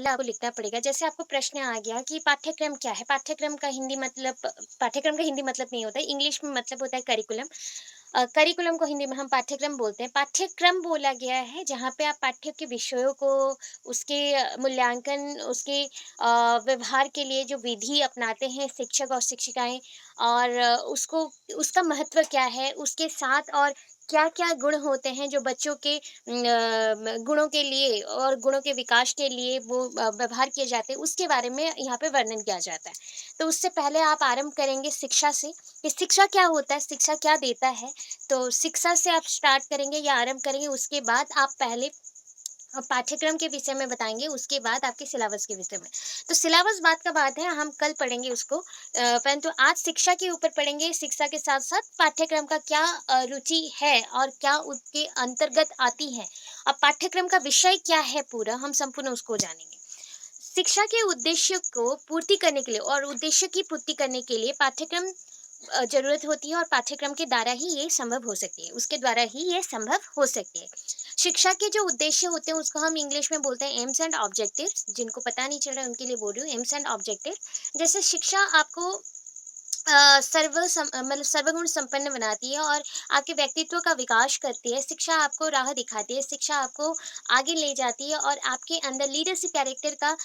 पहले आपको लिखना पड़ेगा। जैसे आपको प्रश्न आ गया कि पाठ्यक्रम क्या है? पाठ्यक्रम का हिंदी मतलब नहीं होता है, इंग्लिश में मतलब होता है करिकुलम। करिकुलम को हिंदी में हम पाठ्यक्रम बोलते हैं। पाठ्यक्रम बोला गया है जहाँ पे आप पाठ्य के विषयों को, उसके मूल्यांकन, उसके व्यवहार के लिए जो विधि अपनाते हैं शिक्षक और शिक्षिकाएँ, और उसको, उसका महत्व क्या है, उसके साथ और क्या-क्या गुण होते हैं जो बच्चों के गुणों के लिए और गुणों के विकास के लिए वो व्यवहार किए जाते हैं, उसके बारे में यहाँ पे वर्णन किया जाता है। तो उससे पहले आप आरंभ करेंगे शिक्षा से, कि शिक्षा क्या होता है, शिक्षा क्या देता है? तो शिक्षा से आप स्टार्ट करेंगे या आरंभ करेंगे, उसके बाद आप पहले पाठ्यक्रम के विषय में बताएँगे, उसके बाद आपके सिलेबस के विषय में। तो सिलेबस बात का बात है, हम कल पढ़ेंगे उसको, परंतु आज शिक्षा के ऊपर पढ़ेंगे। शिक्षा के साथ-साथ पाठ्यक्रम का क्या रुचि है और क्या उसके अंतर्गत आती है, और पाठ्यक्रम का विषय क्या है पूरा, हम संपूर्ण उसको जानेंगे। शिक्षा के उद्देश्य को पूर्ति करने के लिए और उद्देश्य की पूर्ति करने के लिए पाठ्यक्रम ज़रूरत होती है, और पाठ्यक्रम के द्वारा ही ये संभव हो सकती है, उसके द्वारा ही ये संभव हो सकती है। शिक्षा के जो उद्देश्य होते हैं उसको हम इंग्लिश में बोलते हैं एम्स एंड ऑब्जेक्टिव्स, जिनको पता नहीं चल रहा है उनके लिए बोल रही हूँ एम्स एंड ऑब्जेक्टिव। जैसे शिक्षा आपको मतलब सर्वगुण संपन्न बनाती है और आपके व्यक्तित्व का विकास करती है। शिक्षा आपको राह दिखाती है, शिक्षा आपको आगे ले जाती है और आपके अंदर लीडरशिप कैरेक्टर का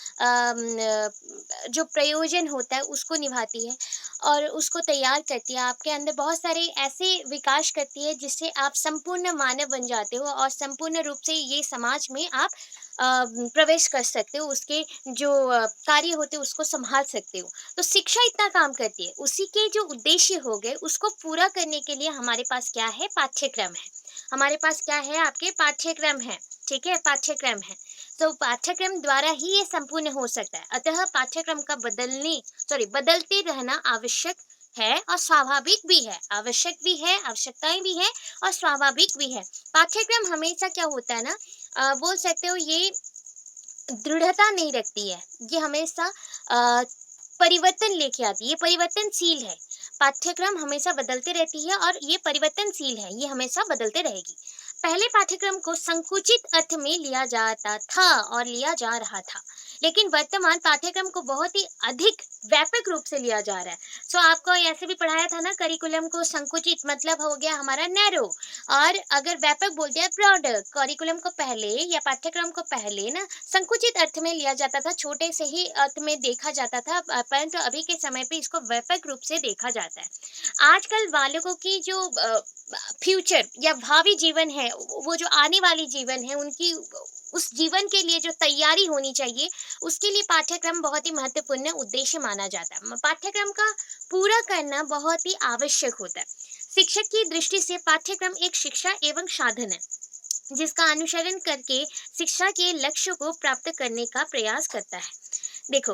जो प्रयोजन होता है उसको निभाती है और उसको तैयार करती है। आपके अंदर बहुत सारे ऐसे विकास करती है जिससे आप संपूर्ण मानव बन जाते हो और संपूर्ण रूप से ये समाज में आप प्रवेश कर सकते हो, उसके जो कार्य होते हैं उसको सँभाल सकते हो। तो शिक्षा इतना काम करती है, उसी के जो उद्देश्य हो गए उसको पूरा करने के लिए हमारे पास क्या है? पाठ्यक्रम है। हमारे पास क्या है? आपके पाठ्यक्रम है, ठीक है? पाठ्यक्रम है। तो पाठ्यक्रम द्वारा ही ये संपूर्ण हो सकता है। अतः पाठ्यक्रम का बदलते रहना आवश्यक है और स्वाभाविक भी है। आवश्यक भी है, आवश्यकताएँ भी हैं और स्वाभाविक भी है। पाठ्यक्रम हमेशा क्या होता है ना, बोल सकते हो ये दृढ़ता नहीं रखती है। ये हमेशा अ, परिवर्तन लेके आती है, ये परिवर्तनशील है। पाठ्यक्रम हमेशा बदलती रहती है और ये परिवर्तनशील है, ये हमेशा बदलते रहेगी। पहले पाठ्यक्रम को संकुचित अर्थ में लिया जाता था और लिया जा रहा था, लेकिन वर्तमान पाठ्यक्रम को बहुत ही अधिक व्यापक रूप से लिया जा रहा है। सो आपको ऐसे भी पढ़ाया था ना, करिकुलम को संकुचित मतलब हो गया हमारा नैरो, और अगर व्यापक बोल दिया ब्रॉडर। करिकुलम को पहले या पाठ्यक्रम को पहले ना संकुचित अर्थ में लिया जाता था, छोटे से ही अर्थ में देखा जाता था, परंतु अभी के समय पे इसको व्यापक रूप से देखा जाता है। आजकल बालकों की जो फ्यूचर या भावी जीवन है, वो जो आने वाली जीवन है, उनकी उस जीवन के लिए जो तैयारी होनी चाहिए, उसके लिए पाठ्यक्रम बहुत ही महत्वपूर्ण उद्देश्य माना जाता है। पाठ्यक्रम का पूरा करना बहुत ही आवश्यक होता है। शिक्षक की दृष्टि से पाठ्यक्रम एक शिक्षा एवं साधन है, जिसका अनुसरण करके शिक्षा के लक्ष्य को प्राप्त करने का प्रयास करता है। देखो,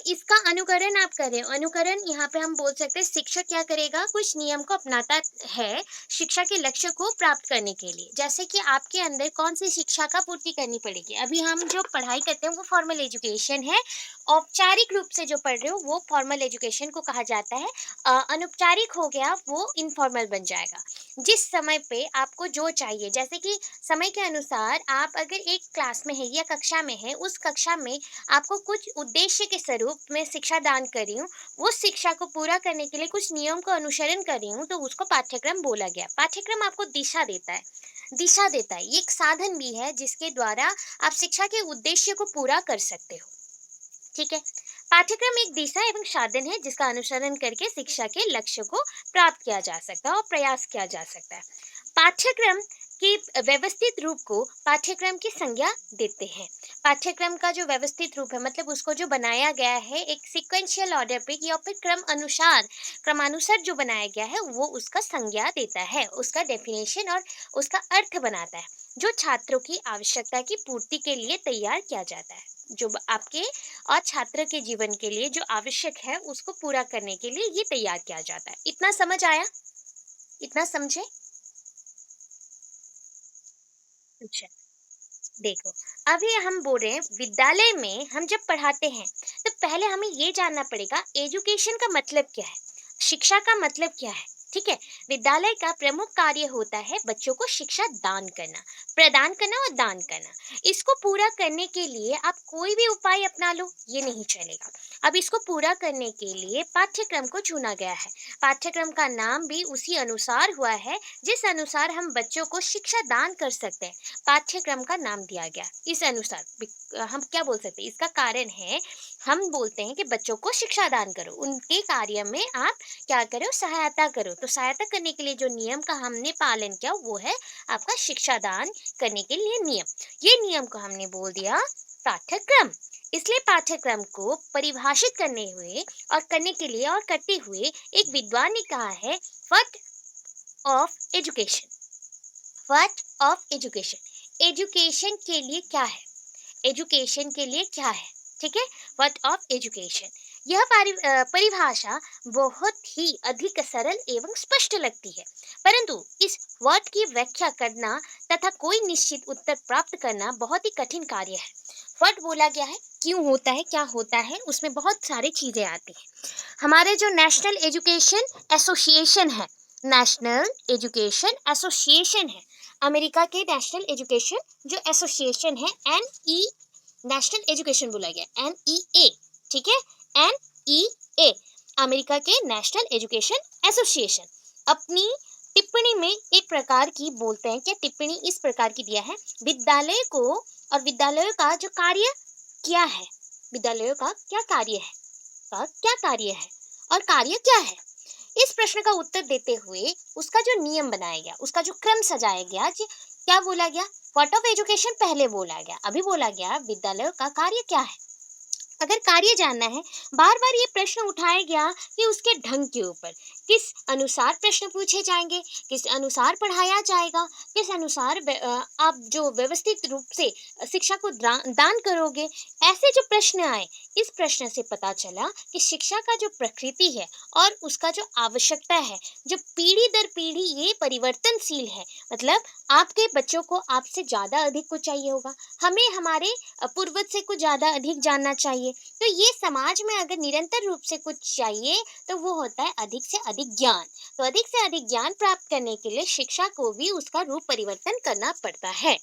इसका अनुकरण आप करें, अनुकरण यहाँ पे हम बोल सकते हैं शिक्षक क्या करेगा, कुछ नियम को अपनाता है शिक्षा के लक्ष्य को प्राप्त करने के लिए। जैसे कि आपके अंदर कौन सी शिक्षा का पूर्ति करनी पड़ेगी। अभी हम जो पढ़ाई करते हैं वो फॉर्मल एजुकेशन है, औपचारिक रूप से जो पढ़ रहे हो वो फॉर्मल एजुकेशन को कहा जाता है। अनौपचारिक हो गया वो इनफॉर्मल बन जाएगा। जिस समय पे आपको जो चाहिए, जैसे कि समय के अनुसार आप अगर एक क्लास में है या कक्षा में है, उस कक्षा में आपको कुछ उद्देश्य के स्वरूप में शिक्षा दान कर रही हूँ, वो शिक्षा को पूरा करने के लिए कुछ नियम को अनुसरण कर रही हूँ, तो उसको पाठ्यक्रम बोला गया। पाठ्यक्रम आपको दिशा देता है, दिशा देता है, ये एक साधन भी है जिसके द्वारा आप शिक्षा के उद्देश्य को पूरा कर सकते हो, ठीक है। पाठ्यक्रम एक दिशा एवं साधन है जिसका अनुसरण करके शिक्षा के लक्ष्य को प्राप्त किया जा सकता है और प्रयास किया जा सकता है। पाठ्यक्रम के व्यवस्थित रूप को पाठ्यक्रम की संज्ञा देते हैं। पाठ्यक्रम का जो व्यवस्थित रूप है मतलब उसको जो बनाया गया है एक सिक्वेंशियल ऑर्डर पे या फिर क्रमानुसार जो बनाया गया है वो उसका संज्ञा देता है, उसका डेफिनेशन और उसका अर्थ बनाता है, जो छात्रों की आवश्यकता की पूर्ति के लिए तैयार किया जाता है। जो आपके और छात्र के जीवन के लिए जो आवश्यक है उसको पूरा करने के लिए ये तैयार किया जाता है। इतना समझ आया? इतना समझे? अच्छा, देखो, अभी हम बोल रहे हैं विद्यालय में हम जब पढ़ाते हैं तो पहले हमें ये जानना पड़ेगा एजुकेशन का मतलब क्या है, शिक्षा का मतलब क्या है। ठीक है। विद्यालय का प्रमुख कार्य होता है बच्चों को शिक्षा दान करना, प्रदान करना और दान करना। इसको पूरा करने के लिए आप कोई भी उपाय अपना लो, ये नहीं चलेगा। अब इसको पूरा करने के लिए पाठ्यक्रम को चुना गया है। पाठ्यक्रम का नाम भी उसी अनुसार हुआ है जिस अनुसार हम बच्चों को शिक्षा दान कर सकते हैं। पाठ्यक्रम का नाम दिया गया इस अनुसार। हम क्या बोल सकते हैं, इसका कारण है हम बोलते हैं कि बच्चों को शिक्षा दान करो, उनके कार्य में आप क्या करो, सहायता करो। तो सहायता करने के लिए जो नियम का हमने पालन किया वो है आपका शिक्षा दान करने के लिए नियम। ये नियम को हमने बोल दिया पाठ्यक्रम। इसलिए पाठ्यक्रम को परिभाषित करने के लिए और करते हुए एक विद्वान ने कहा है what of education. What of education, education के लिए क्या है, एजुकेशन के लिए क्या है, ठीक है। व्हाट ऑफ एजुकेशन, यह परिभाषा बहुत ही अधिक सरल एवं स्पष्ट लगती है, परंतु इस वर्ड की व्याख्या करना तथा कोई निश्चित उत्तर प्राप्त करना बहुत ही कठिन कार्य है। वर्ड बोला गया है, क्यों होता है, क्या होता है, उसमें बहुत सारी चीजें आती हैं। हमारे जो नेशनल एजुकेशन एसोसिएशन है, नेशनल एजुकेशन एसोसिएशन है, अमेरिका के नेशनल एजुकेशन जो एसोसिएशन है, NE, नेशनल एजुकेशन बोला गया, NEA, ठीक है, NEA, अमेरिका के नेशनल एजुकेशन एसोसिएशन अपनी टिप्पणी में एक प्रकार की बोलते हैं कि टिप्पणी इस प्रकार की दिया है, विद्यालय को और विद्यालयों का जो कार्य क्या है, विद्यालयों का क्या कार्य है, का क्या कार्य है और कार्य क्या है, इस प्रश्न का उत्तर देते हुए उसका जो नियम बनाया गया, उसका जो क्रम सजाया गया, क्या बोला गया, व्हाट ऑफ एजुकेशन पहले बोला गया, अभी बोला गया विद्यालयों का कार्य क्या है। अगर कार्य जानना है, बार बार ये प्रश्न उठाया गया कि उसके ढंग के ऊपर किस अनुसार प्रश्न पूछे जाएंगे, किस अनुसार पढ़ाया जाएगा, किस अनुसार आप जो व्यवस्थित रूप से शिक्षा को दान करोगे, ऐसे जो प्रश्न आए, इस प्रश्न से पता चला कि शिक्षा का जो प्रकृति है और उसका जो आवश्यकता है, जो पीढ़ी दर पीढ़ी ये परिवर्तनशील है, मतलब आपके बच्चों को आपसे ज़्यादा अधिक कुछ चाहिए होगा, हमें हमारे पूर्वज से कुछ ज़्यादा अधिक जानना चाहिए। तो ये समाज में अगर निरंतर रूप से कुछ चाहिए तो वो होता है अधिक से अधिक ज्ञान। तो अधिक से अधिक ज्ञान प्राप्त करने के लिए शिक्षा को भी उसका रूप परिवर्तन करना पड़ता है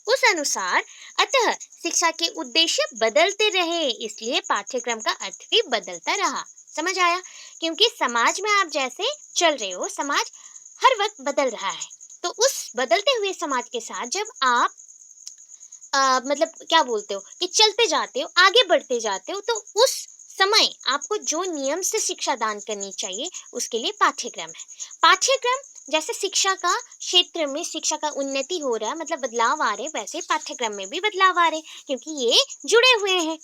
उस अनुसार। अतः शिक्षा के उद्देश्य बदलते रहे, इसलिए पाठ्यक्रम का अर्थ भी बदलता रहा। समझ आया? क्योंकि समाज में आप जैसे चल रहे हो, समाज हर वक्त बदल रहा है, तो उस बदलते हुए समाज के साथ जब आप मतलब क्या बोलते हो कि चलते जाते हो, आगे बढ़ते जाते हो, तो उस समय आपको जो नियम से शिक्षा दान करनी चाहिए उसके लिए पाठ्यक्रम है। पाठ्यक्रम जैसे शिक्षा का क्षेत्र में शिक्षा का उन्नति हो रहा है, मतलब बदलाव आ रहे, वैसे पाठ्यक्रम में भी बदलाव आ रहे, क्योंकि ये जुड़े हुए हैं।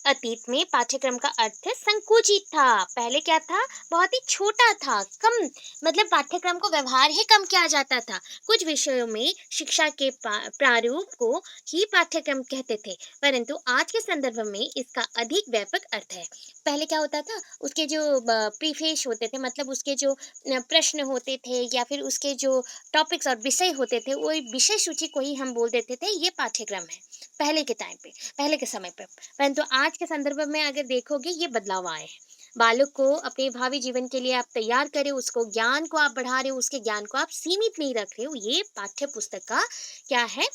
अतीत में पाठ्यक्रम का अर्थ संकुचित था, पहले क्या था, बहुत ही छोटा था, कम, मतलब पाठ्यक्रम को व्यवहार ही कम किया जाता था। कुछ विषयों में शिक्षा के प्रारूप को ही पाठ्यक्रम कहते थे, परंतु आज के संदर्भ में इसका अधिक व्यापक अर्थ है। पहले क्या होता था, उसके जो प्रीफेस होते थे, मतलब उसके जो प्रश्न होते थे या फिर उसके जो टॉपिक्स और विषय होते थे, वो विषय सूची को ही हम बोल देते थे ये पाठ्यक्रम है, पहले के टाइम पे, पहले के समय पे। परंतु आज के संदर्भ में अगर देखोगे ये बदलाव आए हैं। बालक को अपने भावी जीवन के लिए आप तैयार करें, उसको ज्ञान को आप बढ़ा रहे हो, उसके ज्ञान को आप सीमित नहीं रख रहे हो, ये पाठ्य पुस्तक का क्या है,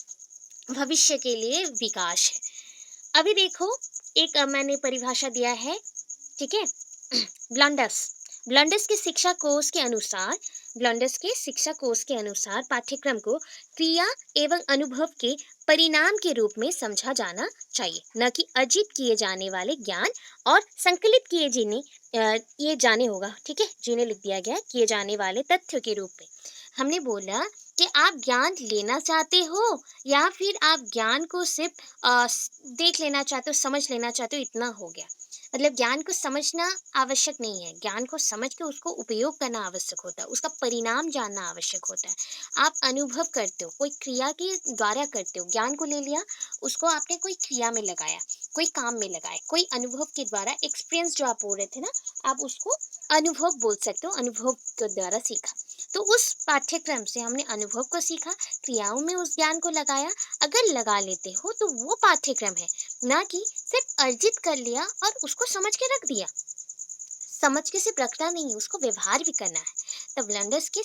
भविष्य के लिए विकास है। अभी देखो एक मैंने परिभाषा दिया है, ठीक है, ब्लंडर्स। ब्लंडर्स के शिक्षा कोर्स के अनुसार, ब्लंडर्स के शिक्षा कोर्स के अनुसार पाठ्यक्रम को क्रिया एवं अनुभव के परिणाम के रूप में समझा जाना चाहिए, न कि अर्जित किए जाने वाले ज्ञान और संकलित किए ये जाने होगा, ठीक है, जिन्हें लिख दिया गया किए जाने वाले तथ्यों के रूप में। हमने बोला कि आप ज्ञान लेना चाहते हो या फिर आप ज्ञान को सिर्फ देख लेना चाहते हो, समझ लेना चाहते हो, इतना हो गया। मतलब ज्ञान को समझना आवश्यक नहीं है, ज्ञान को समझ के उसको उपयोग करना आवश्यक होता है, उसका परिणाम जानना आवश्यक होता है। आप अनुभव करते हो, कोई क्रिया के द्वारा करते हो, ज्ञान को ले लिया, उसको आपने कोई क्रिया में लगाया, कोई काम में लगाया, कोई अनुभव के द्वारा, एक्सपीरियंस जो आप बोल रहे थे ना, आप उसको अनुभव बोल सकते हो, अनुभव के द्वारा सीखा। तो उस पाठ्यक्रम से हमने अनुभव को सीखा, क्रियाओं में उस ज्ञान को लगाया। अगर लगा लेते हो तो वो पाठ्यक्रम है, ना कि सिर्फ अर्जित कर लिया और उसको समझ के रख दिया। समझ के सिर्फ रखना नहीं है, उसको व्यवहार भी करना है। द ब्लंडर्स की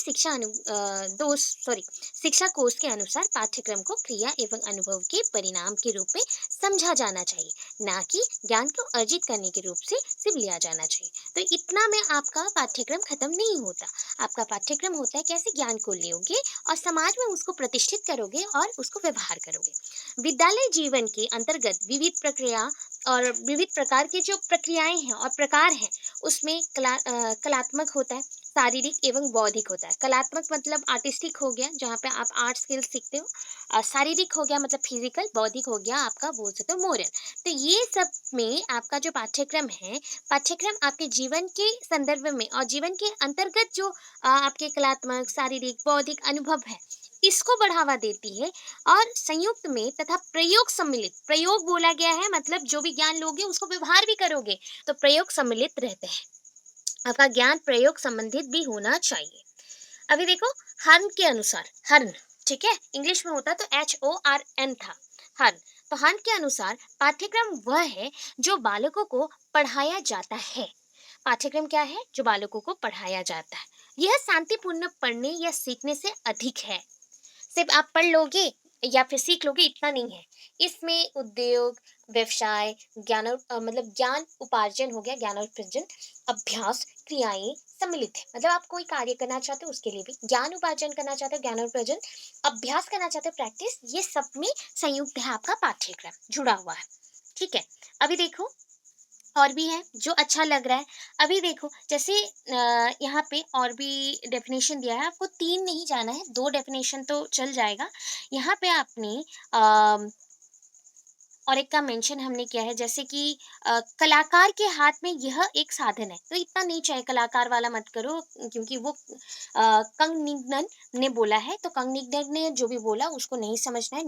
दोष सॉरी शिक्षा कोष के अनुसार पाठ्यक्रम को क्रिया एवं अनुभव के परिणाम के रूप में समझा जाना चाहिए, ना कि ज्ञान को अर्जित करने के रूप से सिर्फ लिया जाना चाहिए। तो इतना में आपका पाठ्यक्रम खत्म नहीं होता। आपका पाठ्यक्रम होता है कैसे ज्ञान को लोगे और समाज में उसको प्रतिष्ठित करोगे और उसको व्यवहार करोगे। विद्यालय जीवन के अंतर्गत विविध प्रक्रिया और विविध प्रकार की जो प्रक्रियाएं हैं और प्रकार हैं, उसमें कलात्मक होता है, शारीरिक एवं बौद्धिक होता है। कलात्मक मतलब आर्टिस्टिक हो गया, जहाँ पे आप आर्ट स्किल्स सीखते हो, और शारीरिक हो गया मतलब फिजिकल, बौद्धिक हो गया आपका बोल सकते हो मोरल। तो ये सब में आपका जो पाठ्यक्रम है, पाठ्यक्रम आपके जीवन के संदर्भ में और जीवन के अंतर्गत जो आपके कलात्मक, शारीरिक, बौद्धिक अनुभव है, इसको बढ़ावा देती है। और संयुक्त में तथा प्रयोग सम्मिलित, प्रयोग बोला गया है मतलब जो भी ज्ञान लोगे उसको व्यवहार भी करोगे, तो प्रयोग सम्मिलित रहते हैं। आपका ज्ञान प्रयोग संबंधित भी होना चाहिए। अभी देखो, हर्न के अनुसार, हर्न, ठीक है, इंग्लिश में होता तो HORN था, हर्न। तो हर्न के अनुसार पाठ्यक्रम वह है जो बालकों को पढ़ाया जाता है। पाठ्यक्रम क्या है? जो बालकों को पढ़ाया जाता है। यह शांतिपूर्ण पढ़ने या सीखने से अधिक है। सिर्फ आप पढ़ लोगे या फिर सीख लोगे इतना नहीं है। इसमें उद्योग, व्यवसाय, मतलब ज्ञान उपार्जन हो गया, ज्ञानोपार्जन, अभ्यास, क्रियाएं सम्मिलित है। मतलब आप कोई कार्य करना चाहते हो उसके लिए भी, ज्ञान उपार्जन करना चाहते हो ज्ञानोपार्जन, अभ्यास करना चाहते हो प्रैक्टिस, ये सब में संयुक्त है आपका पाठ्यक्रम, जुड़ा हुआ है। ठीक है, अभी देखो और भी है जो अच्छा लग रहा है। अभी देखो जैसे यहाँ पे और भी डेफिनेशन दिया है, आपको 3 नहीं जाना है, 2 डेफिनेशन तो चल जाएगा। यहाँ पे आपने अ, और एक का मेंशन हमने किया है, जैसे कि कलाकार के हाथ में यह एक साधन है। तो इतना नहीं चाहिए, कलाकार वाला मत करो, क्योंकि वो कंगनिघन ने बोला है, तो कंगनिघन ने जो भी बोला उसको नहीं समझना है।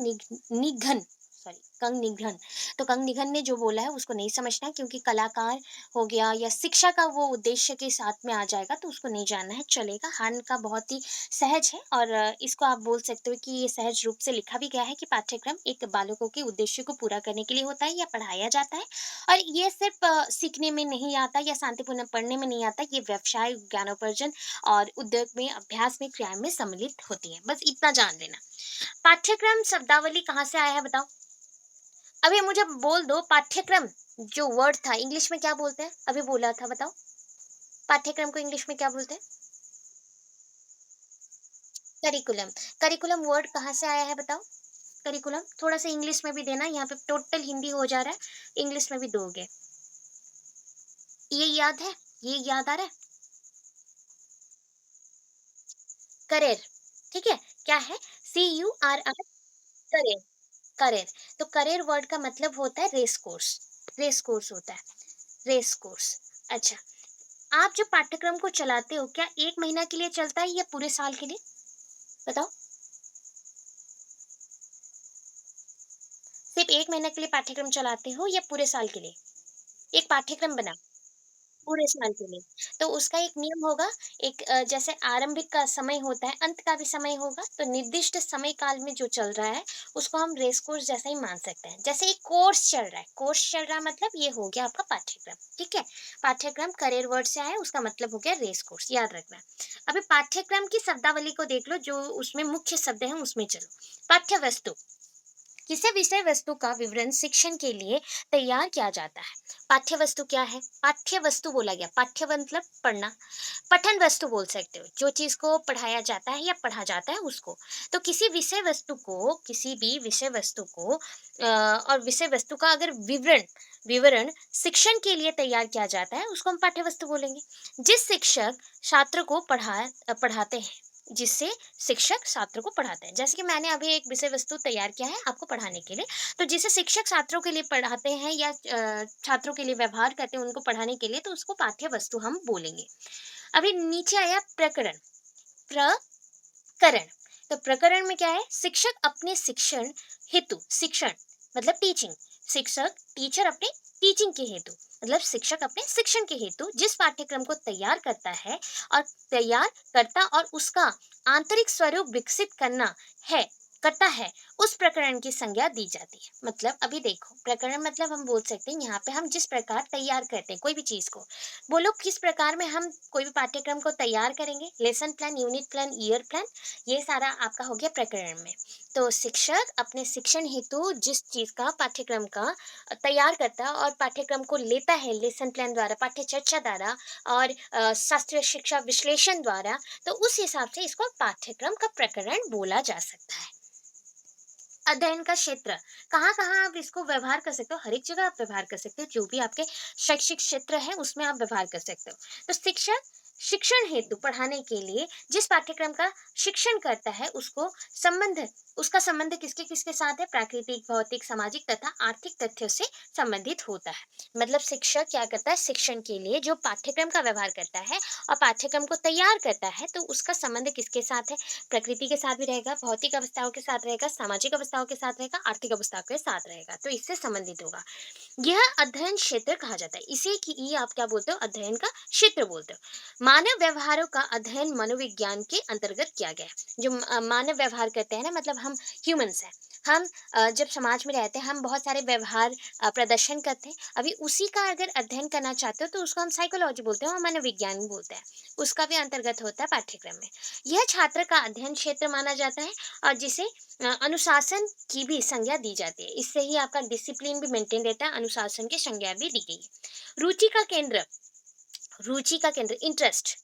निघन, सॉरी, कंगनिघन, तो कंगनिघन ने जो बोला है उसको नहीं समझना है, क्योंकि कलाकार हो गया या शिक्षा का वो उद्देश्य के साथ में आ जाएगा, तो उसको नहीं जानना है, चलेगा। हान का बहुत ही सहज है, और इसको आप बोल सकते हो कि ये सहज रूप से लिखा भी गया है कि पाठ्यक्रम एक बालकों के उद्देश्य को पूरा करने के लिए होता है या पढ़ाया जाता है। और ये सिर्फ सीखने में नहीं आता या शांतिपूर्ण पढ़ने में नहीं आता, ये व्यवसाय, ज्ञानोपार्जन और उद्योग में, अभ्यास में, क्रिया में सम्मिलित होती है। बस इतना जान लेना। पाठ्यक्रम शब्दावली कहाँ से आया है बताओ? अभी मुझे बोल दो, पाठ्यक्रम जो वर्ड था इंग्लिश में क्या बोलते हैं? अभी बोला था, बताओ। पाठ्यक्रम को इंग्लिश में क्या बोलते हैं? करिकुलम। करिकुलम वर्ड कहाँ से आया है बताओ? करिकुलम थोड़ा सा इंग्लिश में भी देना, यहाँ पे टोटल हिंदी हो जा रहा है, इंग्लिश में भी दोगे। ये याद है? ये याद आ रहा है? करियर, ठीक है, क्या है? CURR, career, career. तो करियर वर्ड का मतलब होता है रेस कोर्स, रेस कोर्स होता है, रेस कोर्स। अच्छा, आप जो पाठ्यक्रम को चलाते हो, क्या 1 महीना के लिए चलता है या पूरे साल के लिए? बताओ। सिर्फ 1 महीना के लिए पाठ्यक्रम चलाते हो या पूरे साल के लिए? एक पाठ्यक्रम बना पूरे साल के लिए, तो उसका एक नियम होगा। एक जैसे आरंभिक का समय होता है, अंत का भी समय होगा, तो निर्दिष्ट समय काल में जो चल रहा है उसको हम रेस कोर्स जैसा ही मान सकते हैं। जैसे एक कोर्स चल रहा है, कोर्स चल रहा है मतलब ये हो गया आपका पाठ्यक्रम। ठीक है, पाठ्यक्रम करियर वर्ड से आया, उसका मतलब हो गया रेस कोर्स, याद रखना। अभी पाठ्यक्रम की शब्दावली को देख लो, जो उसमें मुख्य शब्द है उसमें चलो। पाठ्य वस्तु, किसी विषय वस्तु का विवरण शिक्षण के लिए तैयार किया जाता है। पाठ्य वस्तु क्या है? पाठ्य वस्तु बोला गया, पाठ्य मतलब पढ़ना, पठन वस्तु बोल सकते हो, जो चीज को पढ़ाया जाता है या पढ़ा जाता है उसको। तो किसी विषय वस्तु को, किसी भी विषय वस्तु को और विषय वस्तु का अगर विवरण विवरण शिक्षण के लिए तैयार किया जाता है, उसको हम पाठ्य वस्तु बोलेंगे। जिस शिक्षक छात्र को पढ़ाते हैं, जिससे शिक्षक छात्र को पढ़ाते हैं, जैसे कि मैंने अभी एक विषय वस्तु तैयार किया है आपको पढ़ाने के लिए, तो जिसे शिक्षक छात्रों के लिए पढ़ाते हैं या छात्रों के लिए व्यवहार करते हैं उनको पढ़ाने के लिए, तो उसको पाठ्य वस्तु हम बोलेंगे। अभी नीचे आया प्रकरण, प्रकरण। तो प्रकरण में क्या है? शिक्षक अपने शिक्षण हेतु, शिक्षण मतलब टीचिंग, शिक्षक टीचर अपने टीचिंग के हेतु, मतलब शिक्षक अपने शिक्षण के हेतु जिस पाठ्यक्रम को तैयार करता है और तैयार करता और उसका आंतरिक स्वरूप विकसित करना है करता है, उस प्रकरण की संज्ञा दी जाती है। मतलब अभी देखो, प्रकरण मतलब हम बोल सकते हैं यहाँ पे हम जिस प्रकार तैयार करते हैं कोई भी चीज़ को। बोलो किस प्रकार में हम कोई भी पाठ्यक्रम को तैयार करेंगे, lesson plan, unit plan, year plan, ये सारा आपका हो गया प्रकरण में। तो शिक्षक अपने शिक्षण हेतु जिस चीज़ का पाठ्यक्रम का तैयार करता है और पाठ्यक्रम को लेता है लेसन प्लान द्वारा, पाठ्य चर्चा द्वारा और शास्त्रीय शिक्षा विश्लेषण द्वारा, तो उस हिसाब से इसको पाठ्यक्रम का प्रकरण बोला जा सकता है। अध्ययन का क्षेत्र, कहाँ-कहाँ आप इसको व्यवहार कर सकते हो? हर एक जगह आप व्यवहार कर सकते हो, जो भी आपके शैक्षिक क्षेत्र है उसमें आप व्यवहार कर सकते हो। तो शिक्षक शिक्षण हेतु पढ़ाने के लिए जिस पाठ्यक्रम का शिक्षण करता है उसका संबंध किसके-किसके साथ है? प्राकृतिक, भौतिक, सामाजिक तथा आर्थिक तथ्यों से संबंधित होता है। मतलब शिक्षक क्या करता है, शिक्षण के लिए जो पाठ्यक्रम का व्यवहार करता है और पाठ्यक्रम को तैयार करता है, तो उसका संबंध किसके साथ है? प्रकृति के साथ भी रहेगा, भौतिक अवस्थाओं के साथ रहेगा, सामाजिक अवस्थाओं के साथ रहेगा, आर्थिक अवस्थाओं के साथ रहेगा, तो इससे संबंधित होगा। यह अध्ययन क्षेत्र कहा जाता है। इसे कि ये आप क्या बोलते हो? अध्ययन का क्षेत्र बोलते हो। मानव व्यवहारों का अध्ययन मनोविज्ञान के अंतर्गत किया गया है। जो मानव व्यवहार करते हैं ना, मतलब हम ह्यूमन्स हैं। हम जब समाज में रहते हैं, हम बहुत सारे व्यवहार प्रदर्शन करते हैं। अभी उसी का अगर अध्ययन करना चाहते हो तो उसको हम साइकोलॉजी बोलते हैं और मनोविज्ञान बोलते हैं। उसका भी अंतर्गत होता है पाठ्यक्रम में। यह छात्र का अध्ययन क्षेत्र माना जाता है और जिसे अनुशासन की भी संज्ञा दी जाती है। इससे ही आपका डिसिप्लिन भी मेंटेन रहता है, अनुशासन की संज्ञा भी दी गई है। रुचि का केंद्र इंटरेस्ट,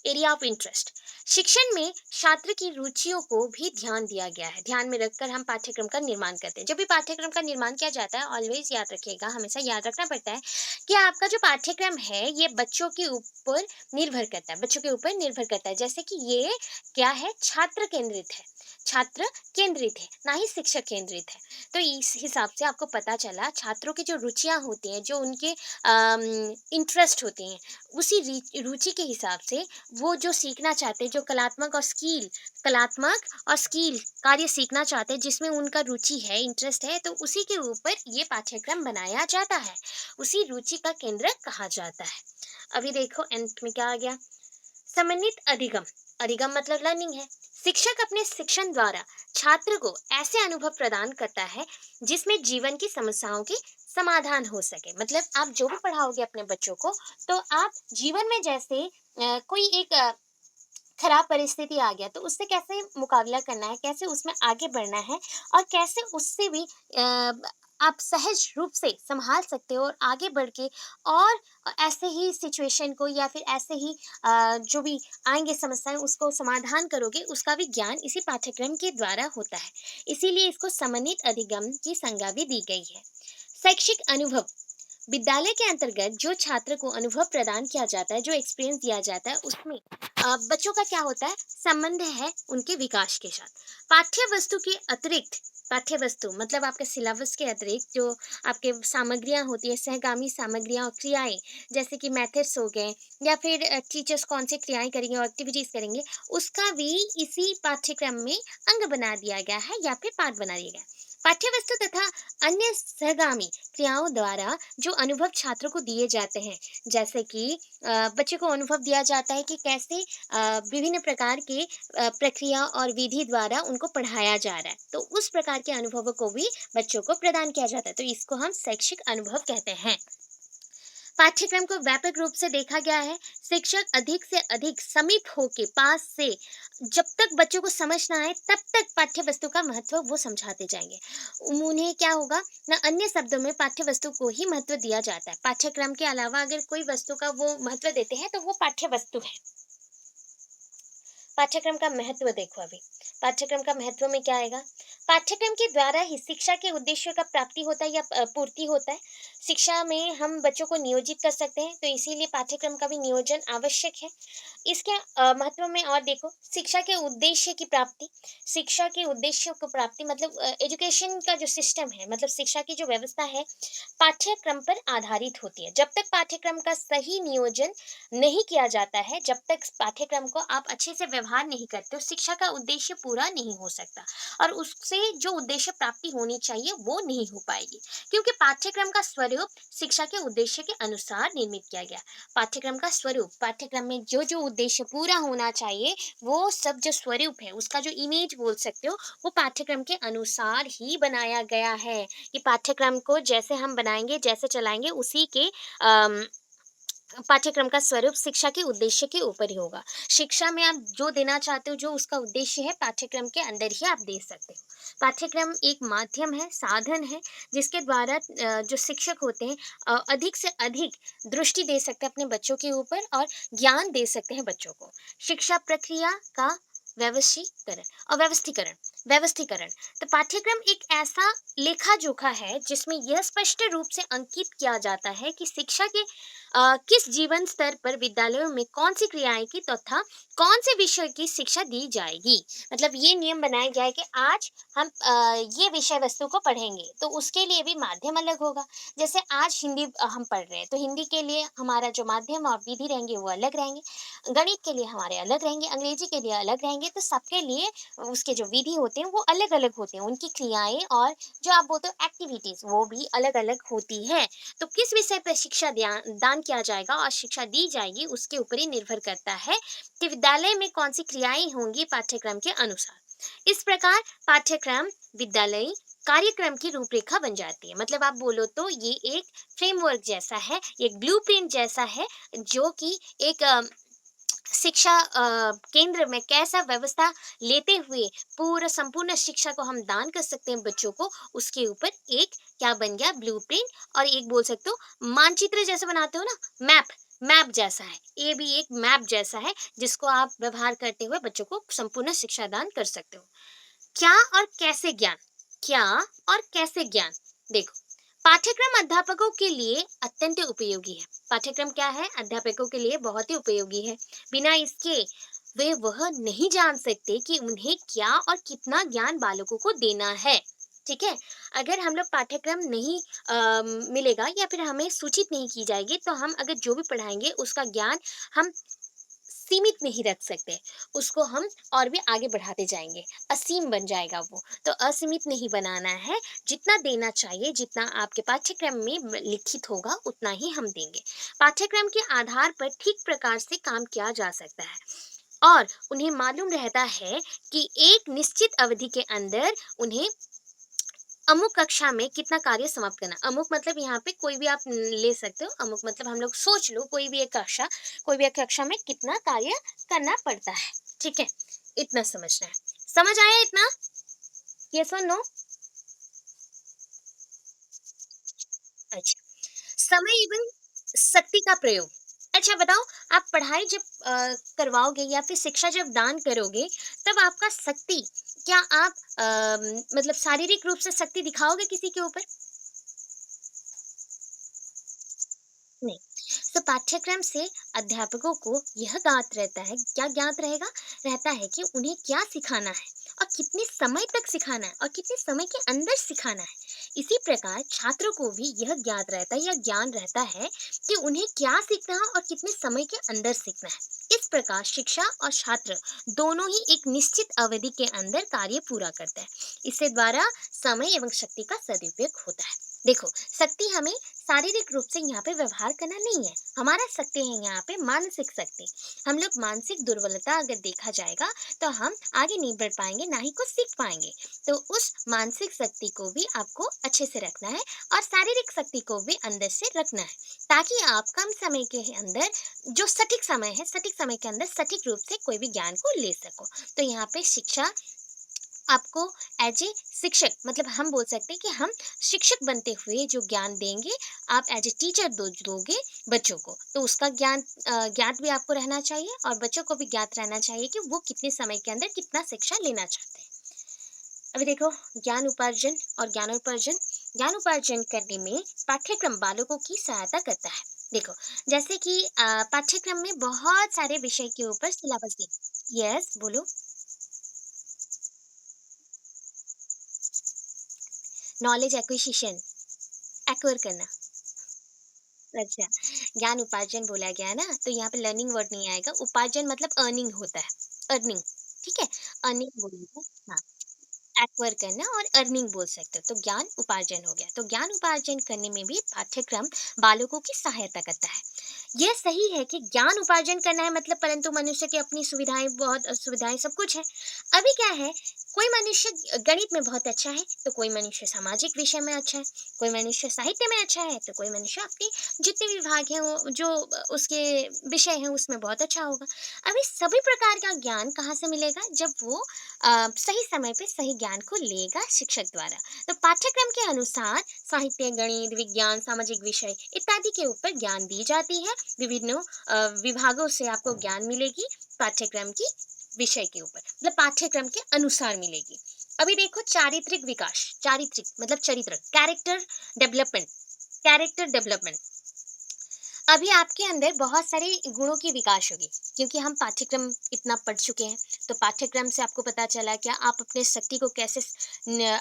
एरिया ऑफ इंटरेस्ट। शिक्षण में छात्र की रुचियों को भी ध्यान दिया गया है। ध्यान में रखकर हम पाठ्यक्रम का निर्माण करते हैं। जब भी पाठ्यक्रम का निर्माण किया जाता है, ऑलवेज याद रखिएगा, हमेशा याद रखना पड़ता है कि आपका जो पाठ्यक्रम है ये बच्चों के ऊपर निर्भर करता है, बच्चों के ऊपर निर्भर करता है। जैसे कि ये क्या है, छात्र केंद्रित है, छात्र केंद्रित है, ना ही शिक्षक केंद्रित है। तो इस हिसाब से आपको पता चला छात्रों की जो रुचियां होती हैं, जो उनके इंटरेस्ट होते हैं, उसी रुचि के हिसाब से वो जो सीखना चाहते हैं, जो कलात्मक और स्किल कार्य सीखना चाहते हैं, जिसमें उनका रुचि है, इंटरेस्ट है, तो उसी के ऊपर ये पाठ्यक्रम बनाया जाता है, उसी रुचि का केंद्र कहा जाता है। अभी देखो अंत में क्या आ गया, समन्वित अधिगम। अधिगम मतलब लर्निंग है। शिक्षक अपने शिक्षण द्वारा छात्र को ऐसे अनुभव प्रदान करता है जिसमें जीवन की समस्याओं के समाधान हो सके। मतलब आप जो भी पढ़ाओगे अपने बच्चों को, तो आप जीवन में जैसे कोई एक खराब परिस्थिति आ गया तो उससे कैसे मुकाबला करना है, कैसे उसमें आगे बढ़ना है और कैसे उससे भी आप सहज रूप से संभाल सकते हो और आगे बढ़ के और ऐसे ही सिचुएशन को या फिर ऐसे ही जो भी आएंगे समस्याएं उसको समाधान करोगे, उसका भी ज्ञान इसी पाठ्यक्रम के द्वारा होता है। इसीलिए इसको समन्वित अधिगम की संज्ञा भी दी गई है। शैक्षिक अनुभव, विद्यालय के अंतर्गत जो छात्र को अनुभव प्रदान किया जाता है, जो एक्सपीरियंस दिया जाता है, उसमें बच्चों का क्या होता है, संबंध है उनके विकास के साथ। पाठ्य वस्तु के अतिरिक्त, पाठ्य वस्तु मतलब आपके सिलेबस के अतिरिक्त जो आपके सामग्रियां होती है, सहगामी सामग्रियां और क्रियाएं, जैसे कि मेथड्स हो गए या फिर टीचर्स कौन सी क्रियाएं करेंगे और एक्टिविटीज करेंगे, उसका भी इसी पाठ्यक्रम में अंग बना दिया गया है या फिर पाठ बना दिया गया है। पाठ्यवस्तु तथा अन्य सहगामी क्रियाओं द्वारा जो अनुभव छात्रों को दिए जाते हैं, जैसे कि बच्चे को अनुभव दिया जाता है कि कैसे विभिन्न प्रकार के प्रक्रिया और विधि द्वारा उनको पढ़ाया जा रहा है, तो उस प्रकार के अनुभवों को भी बच्चों को प्रदान किया जाता है, तो इसको हम शैक्षिक अनुभव कहते हैं। पाठ्यक्रम को व्यापक रूप से देखा गया है। शिक्षक अधिक से अधिक समीप होके पास से जब तक बच्चों को समझ ना आए तब तक पाठ्य वस्तु का महत्व वो समझाते जाएंगे। उन्हें क्या होगा ना, अन्य शब्दों में पाठ्य वस्तु को ही महत्व दिया जाता है। पाठ्यक्रम के अलावा अगर कोई वस्तु का वो महत्व देते हैं तो वो पाठ्य वस्तु है। पाठ्यक्रम का महत्व देखो अभी, पाठ्यक्रम का महत्व में क्या आएगा, पाठ्यक्रम के द्वारा ही शिक्षा के उद्देश्यों का प्राप्ति होता है या पूर्ति होता है। शिक्षा में हम बच्चों को नियोजित कर सकते हैं, तो इसीलिए पाठ्यक्रम का भी नियोजन आवश्यक है। इसके महत्व में और देखो, शिक्षा के उद्देश्य की प्राप्ति, शिक्षा के उद्देश्यों को प्राप्ति मतलब एजुकेशन का जो सिस्टम है, मतलब शिक्षा की जो व्यवस्था है, पाठ्यक्रम पर आधारित होती है। जब तक पाठ्यक्रम का सही नियोजन नहीं किया जाता है, जब तक पाठ्यक्रम को आप अच्छे से व्यवहार व्यवहार नहीं करते हो, शिक्षा का उद्देश्य पूरा नहीं हो सकता और उससे जो उद्देश्य प्राप्ति होनी चाहिए वो नहीं हो पाएगी। क्योंकि पाठ्यक्रम का स्वरूप शिक्षा के उद्देश्य के अनुसार निर्मित किया गया। पाठ्यक्रम का स्वरूप, पाठ्यक्रम में जो उद्देश्य पूरा होना चाहिए, वो सब जो स्वरूप है, उसका जो इमेज बोल सकते हो, वो पाठ्यक्रम के अनुसार ही बनाया गया है। कि पाठ्यक्रम को जैसे हम बनाएँगे, जैसे चलाएँगे, उसी के अम पाठ्यक्रम का स्वरूप शिक्षा के उद्देश्य के ऊपर ही होगा। शिक्षा में आप जो देना चाहते हो, जो उसका उद्देश्य है, पाठ्यक्रम के अंदर ही आप दे सकते हो। पाठ्यक्रम एक माध्यम है, साधन है, जिसके द्वारा जो शिक्षक होते हैं अधिक से अधिक दृष्टि दे सकते हैं अपने बच्चों के ऊपर और ज्ञान दे सकते हैं बच्चों को। शिक्षा प्रक्रिया का व्यवशीकरण और व्यवस्थीकरण व्यवस्थीकरण तो पाठ्यक्रम एक ऐसा लेखा-जोखा है, जिसमें यह स्पष्ट रूप से अंकित किया जाता है कि शिक्षा के किस जीवन स्तर पर विद्यालयों में कौन सी क्रियाएं की तथा कौन से विषय की शिक्षा दी जाएगी। मतलब ये नियम बनाए जाए कि आज हम ये विषय वस्तु को पढ़ेंगे, तो उसके लिए भी माध्यम अलग होगा। जैसे आज हिंदी हम पढ़ रहे हैं, तो हिंदी के लिए हमारा जो माध्यम और विधि रहेंगे वो अलग रहेंगे, गणित के लिए हमारे अलग रहेंगे, अंग्रेजी के लिए अलग रहेंगे। तो सबके लिए उसके जो विधि होते हैं वो अलग अलग होते हैं, उनकी क्रियाएं और जो आप बोलते हो एक्टिविटीज वो भी अलग अलग होती है। तो किस विषय पर शिक्षा दान किया जाएगा और शिक्षा दी जाएगी, उसके ऊपर ही निर्भर करता है कि विद्यालय में कौन सी क्रियाएं होंगी पाठ्यक्रम के अनुसार। इस प्रकार पाठ्यक्रम विद्यालय कार्यक्रम की रूपरेखा बन जाती है। मतलब आप बोलो तो ये एक फ्रेमवर्क जैसा है, एक ब्लूप्रिंट जैसा है, जो कि एक शिक्षा केंद्र में कैसा व्यवस्था लेते हुए पूरा संपूर्ण शिक्षा को हम दान कर सकते हैं बच्चों को, उसके ऊपर एक क्या बन गया ब्लूप्रिंट। और एक बोल सकते हो मानचित्र जैसे बनाते हो ना, मैप, मैप जैसा है, ये भी एक मैप जैसा है, जिसको आप व्यवहार करते हुए बच्चों को संपूर्ण शिक्षा दान कर सकते हो। क्या और कैसे ज्ञान, क्या और कैसे ज्ञान। देखो, पाठ्यक्रम अध्यापकों के लिए अत्यंत उपयोगी है। पाठ्यक्रम क्या है, अध्यापकों के लिए बहुत ही उपयोगी है। बिना इसके वे वह नहीं जान सकते कि उन्हें क्या और कितना ज्ञान बालकों को देना है। ठीक है, अगर हम लोग पाठ्यक्रम नहीं मिलेगा या फिर हमें सूचित नहीं की जाएगी, तो हम अगर जो भी पढ़ाएंगे उसका ज्ञान हम सीमित नहीं रख सकते, उसको हम और भी आगे बढ़ाते जाएँगे, असीम बन जाएगा वो। तो असीमित नहीं बनाना है, जितना देना चाहिए, जितना आपके पाठ्यक्रम में लिखित होगा, उतना ही हम देंगे। पाठ्यक्रम के आधार पर ठीक प्रकार से काम किया जा सकता है और उन्हें मालूम रहता है कि एक निश्चित अवधि के अंदर उन्हें अमुक कक्षा में कितना कार्य समाप्त करना। अमुक मतलब यहाँ पे कोई भी आप ले सकते हो, अमुक मतलब हम लोग सोच लो कोई भी एक कक्षा, कोई भी एक कक्षा में कितना कार्य करना पड़ता है, ठीक है? इतना समझना है। समझ आया इतना? यस और नो? अच्छा। समय एवं शक्ति का प्रयोग। अच्छा बताओ, आप पढ़ाई जब करवाओगे या फिर शिक्षा जब दान करोगे, तब आपका शक्ति, क्या आप मतलब शारीरिक रूप से शक्ति दिखाओगे किसी के ऊपर? नहीं। तो पाठ्यक्रम से अध्यापकों को यह ज्ञात रहता है, क्या ज्ञात रहेगा? रहता है कि उन्हें क्या सिखाना है और कितने समय तक सिखाना है और कितने समय के अंदर सिखाना है। इसी प्रकार छात्रों को भी यह ज्ञात रहता है या ज्ञान रहता है कि उन्हें क्या सीखना है और कितने समय के अंदर सीखना है। इस प्रकार शिक्षा और छात्र दोनों ही एक निश्चित अवधि के अंदर कार्य पूरा करते हैं। इससे द्वारा समय एवं शक्ति का सदुपयोग होता है। देखो, शक्ति हमें शारीरिक रूप से यहाँ पे व्यवहार करना नहीं है, हमारा शक्ति है यहाँ पे मानसिक शक्ति। हम लोग मानसिक दुर्बलता अगर देखा जाएगा, तो हम आगे नहीं बढ़ पाएंगे, ना ही कुछ सीख पाएंगे। तो उस मानसिक शक्ति को भी आपको अच्छे से रखना है और शारीरिक शक्ति को भी अंदर से रखना है, ताकि आप कम समय के अंदर, जो सटीक समय है, सटीक समय के अंदर सटीक रूप से कोई भी ज्ञान को ले सको। तो यहाँ पे शिक्षा आपको एज ए शिक्षक, मतलब हम बोल सकते हैं कि हम शिक्षक बनते हुए जो ज्ञान देंगे, आप एज ए टीचर दोगे बच्चों को, तो उसका ज्ञान ज्ञात भी आपको रहना चाहिए और बच्चों को भी ज्ञात रहना चाहिए कि वो कितने समय के अंदर कितना शिक्षा लेना चाहते हैं। अभी देखो, ज्ञान उपार्जन और ज्ञानोपार्जन। ज्ञान उपार्जन करने में पाठ्यक्रम बालकों की सहायता करता है। देखो, जैसे कि पाठ्यक्रम में बहुत सारे विषय के ऊपर सिलेबस दी। यस बोलो। नॉलेज एक्विजिशन, एक्वायर करना। अच्छा, ज्ञान उपार्जन बोला गया ना, तो यहाँ पे लर्निंग वर्ड नहीं आएगा, उपार्जन मतलब अर्निंग होता है। अर्निंग, ठीक है? अर्निंग बोलेंगे, हाँ, एक्वायर करना और अर्निंग बोल सकते हो, तो ज्ञान उपार्जन हो गया। तो ज्ञान उपार्जन करने में भी पाठ्यक्रम बालकों की सहायता करता है। ये सही है कि ज्ञान उपार्जन करना है मतलब, परंतु मनुष्य की अपनी सुविधाएँ बहुत असुविधाएँ सब कुछ है। अभी क्या है, कोई मनुष्य गणित में बहुत अच्छा है, तो कोई मनुष्य सामाजिक विषय में अच्छा है, कोई मनुष्य साहित्य में अच्छा है, तो कोई मनुष्य अपनी जितने भी विभाग हैं वो जो उसके विषय हैं उसमें बहुत अच्छा होगा। अभी सभी प्रकार का ज्ञान कहाँ से मिलेगा? जब वो सही समय पे सही ज्ञान को लेगा शिक्षक द्वारा। तो पाठ्यक्रम के अनुसार साहित्य, गणित, विज्ञान, सामाजिक विषय इत्यादि के ऊपर ज्ञान दी जाती है। विभिन्न विभागों से आपको ज्ञान मिलेगी पाठ्यक्रम की विषय के ऊपर, मतलब पाठ्यक्रम के अनुसार मिलेगी। अभी देखो चारित्रिक विकास, चारित्रिक मतलब चरित्र, कैरेक्टर डेवलपमेंट। अभी आपके अंदर बहुत सारे गुणों की विकास होगी, क्योंकि हम पाठ्यक्रम इतना पढ़ चुके हैं। तो पाठ्यक्रम से आपको पता चला कि आप अपने शक्ति को कैसे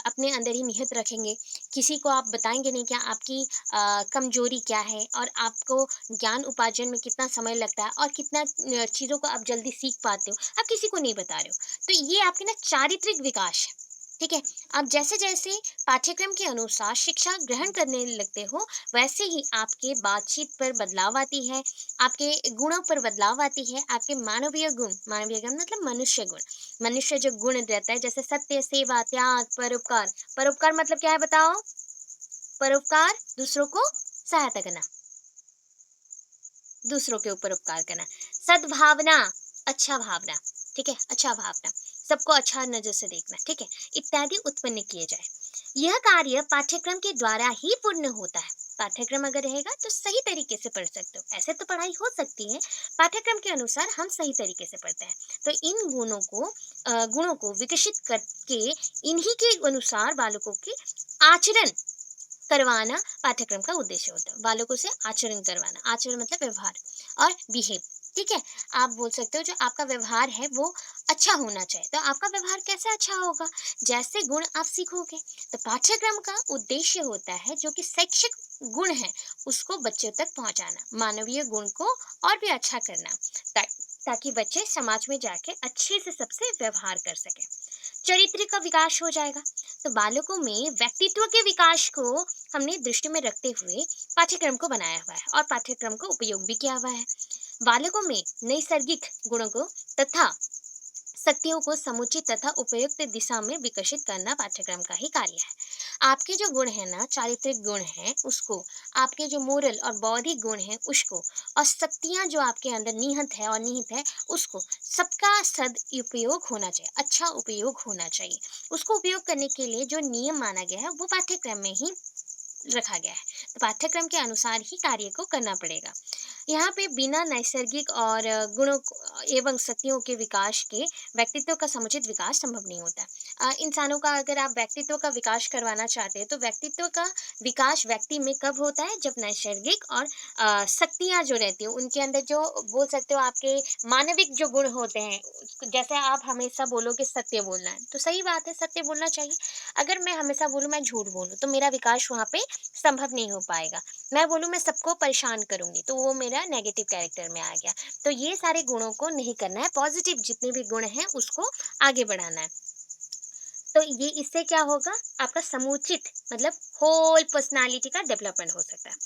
अपने अंदर ही निहित रखेंगे। किसी को आप बताएंगे नहीं कि आपकी कमजोरी क्या है, और आपको ज्ञान उपार्जन में कितना समय लगता है, और कितना चीज़ों को आप जल्दी सीख पाते हो, आप किसी को नहीं बता रहे हो। तो ये आपके ना चारित्रिक विकास है, ठीक है? आप जैसे जैसे पाठ्यक्रम के अनुसार शिक्षा ग्रहण करने लगते हो, वैसे ही आपके बातचीत पर बदलाव आती है, आपके गुणों पर बदलाव आती है, आपके मानवीय गुण मतलब मनुष्य गुण, मनुष्य जो गुण रहता है, जैसे सत्य, सेवा, त्याग, परोपकार। परोपकार मतलब क्या है बताओ? परोपकार, दूसरों को सहायता करना, दूसरों के ऊपर उपकार करना। सद्भावना, अच्छा भावना, ठीक है? अच्छा भावना, सबको अच्छा नज़र से देखना, ठीक है? इत्यादि उत्पन्न किए जाए। यह कार्य पाठ्यक्रम के द्वारा ही पूर्ण होता है। पाठ्यक्रम अगर रहेगा तो सही तरीके से पढ़ सकते हो। ऐसे तो पढ़ाई हो सकती है, पाठ्यक्रम के अनुसार हम सही तरीके से पढ़ते हैं। तो इन गुणों को विकसित करके इन्हीं के अनुसार बालकों की आचरण करवाना पाठ्यक्रम का उद्देश्य होता है। बालकों से आचरण करवाना, आचरण मतलब व्यवहार और बिहेव, ठीक है? आप बोल सकते हो जो आपका व्यवहार है वो अच्छा होना चाहिए। तो आपका व्यवहार कैसे अच्छा होगा? जैसे गुण आप सीखोगे। तो पाठ्यक्रम का उद्देश्य होता है जो कि शैक्षिक गुण है उसको बच्चों तक पहुंचाना, मानवीय गुण को और भी अच्छा करना, ता, ताकि बच्चे समाज में जाके अच्छे से सबसे व्यवहार कर सके। चरित्र का विकास हो जाएगा। तो बालकों में व्यक्तित्व के विकास को हमने दृष्टि में रखते हुए पाठ्यक्रम को बनाया हुआ है और पाठ्यक्रम का उपयोग भी किया हुआ है। बालकों में नैसर्गिक गुणों को तथा शक्तियों को समुचित तथा उपयुक्त दिशा में विकसित करना पाठ्यक्रम का ही कार्य है। आपके जो गुण है ना, चारित्रिक गुण है उसको, आपके जो मोरल और बौद्धिक गुण है उसको, और शक्तियां जो आपके अंदर निहित है उसको, सबका सदुपयोग होना चाहिए, अच्छा उपयोग होना चाहिए। उसको उपयोग करने के लिए जो नियम माना गया है वो पाठ्यक्रम में ही रखा गया है। तो पाठ्यक्रम के अनुसार ही कार्य को करना पड़ेगा। यहाँ पे बिना नैसर्गिक और एवं शक्तियों के विकास के व्यक्तित्व का समुचित विकास संभव नहीं होता। इंसानों का अगर आप व्यक्तित्व का विकास करवाना चाहते हैं तो व्यक्तित्व का विकास व्यक्ति में कब होता है? जब नैसर्गिक और शक्तियाँ जो रहती हैं उनके अंदर जो बोल सकते हो आपके मानविक जो गुण होते हैं, जैसे आप हमेशा बोलो कि सत्य बोलना है, तो सही बात है, सत्य बोलना चाहिए। अगर मैं हमेशा बोलूँ मैं झूठ बोलूँ तो मेरा विकास वहाँ पे संभव नहीं हो पाएगा। मैं बोलूँ मैं सबको परेशान करूँगी, तो वो मेरा नेगेटिव कैरेक्टर में आ गया। तो ये सारे गुणों को नहीं करना है, पॉज़िटिव जितने भी गुण हैं उसको आगे बढ़ाना है। तो ये इससे क्या होगा? आपका समुचित मतलब होल पर्सनैलिटी का डेवलपमेंट हो सकता है।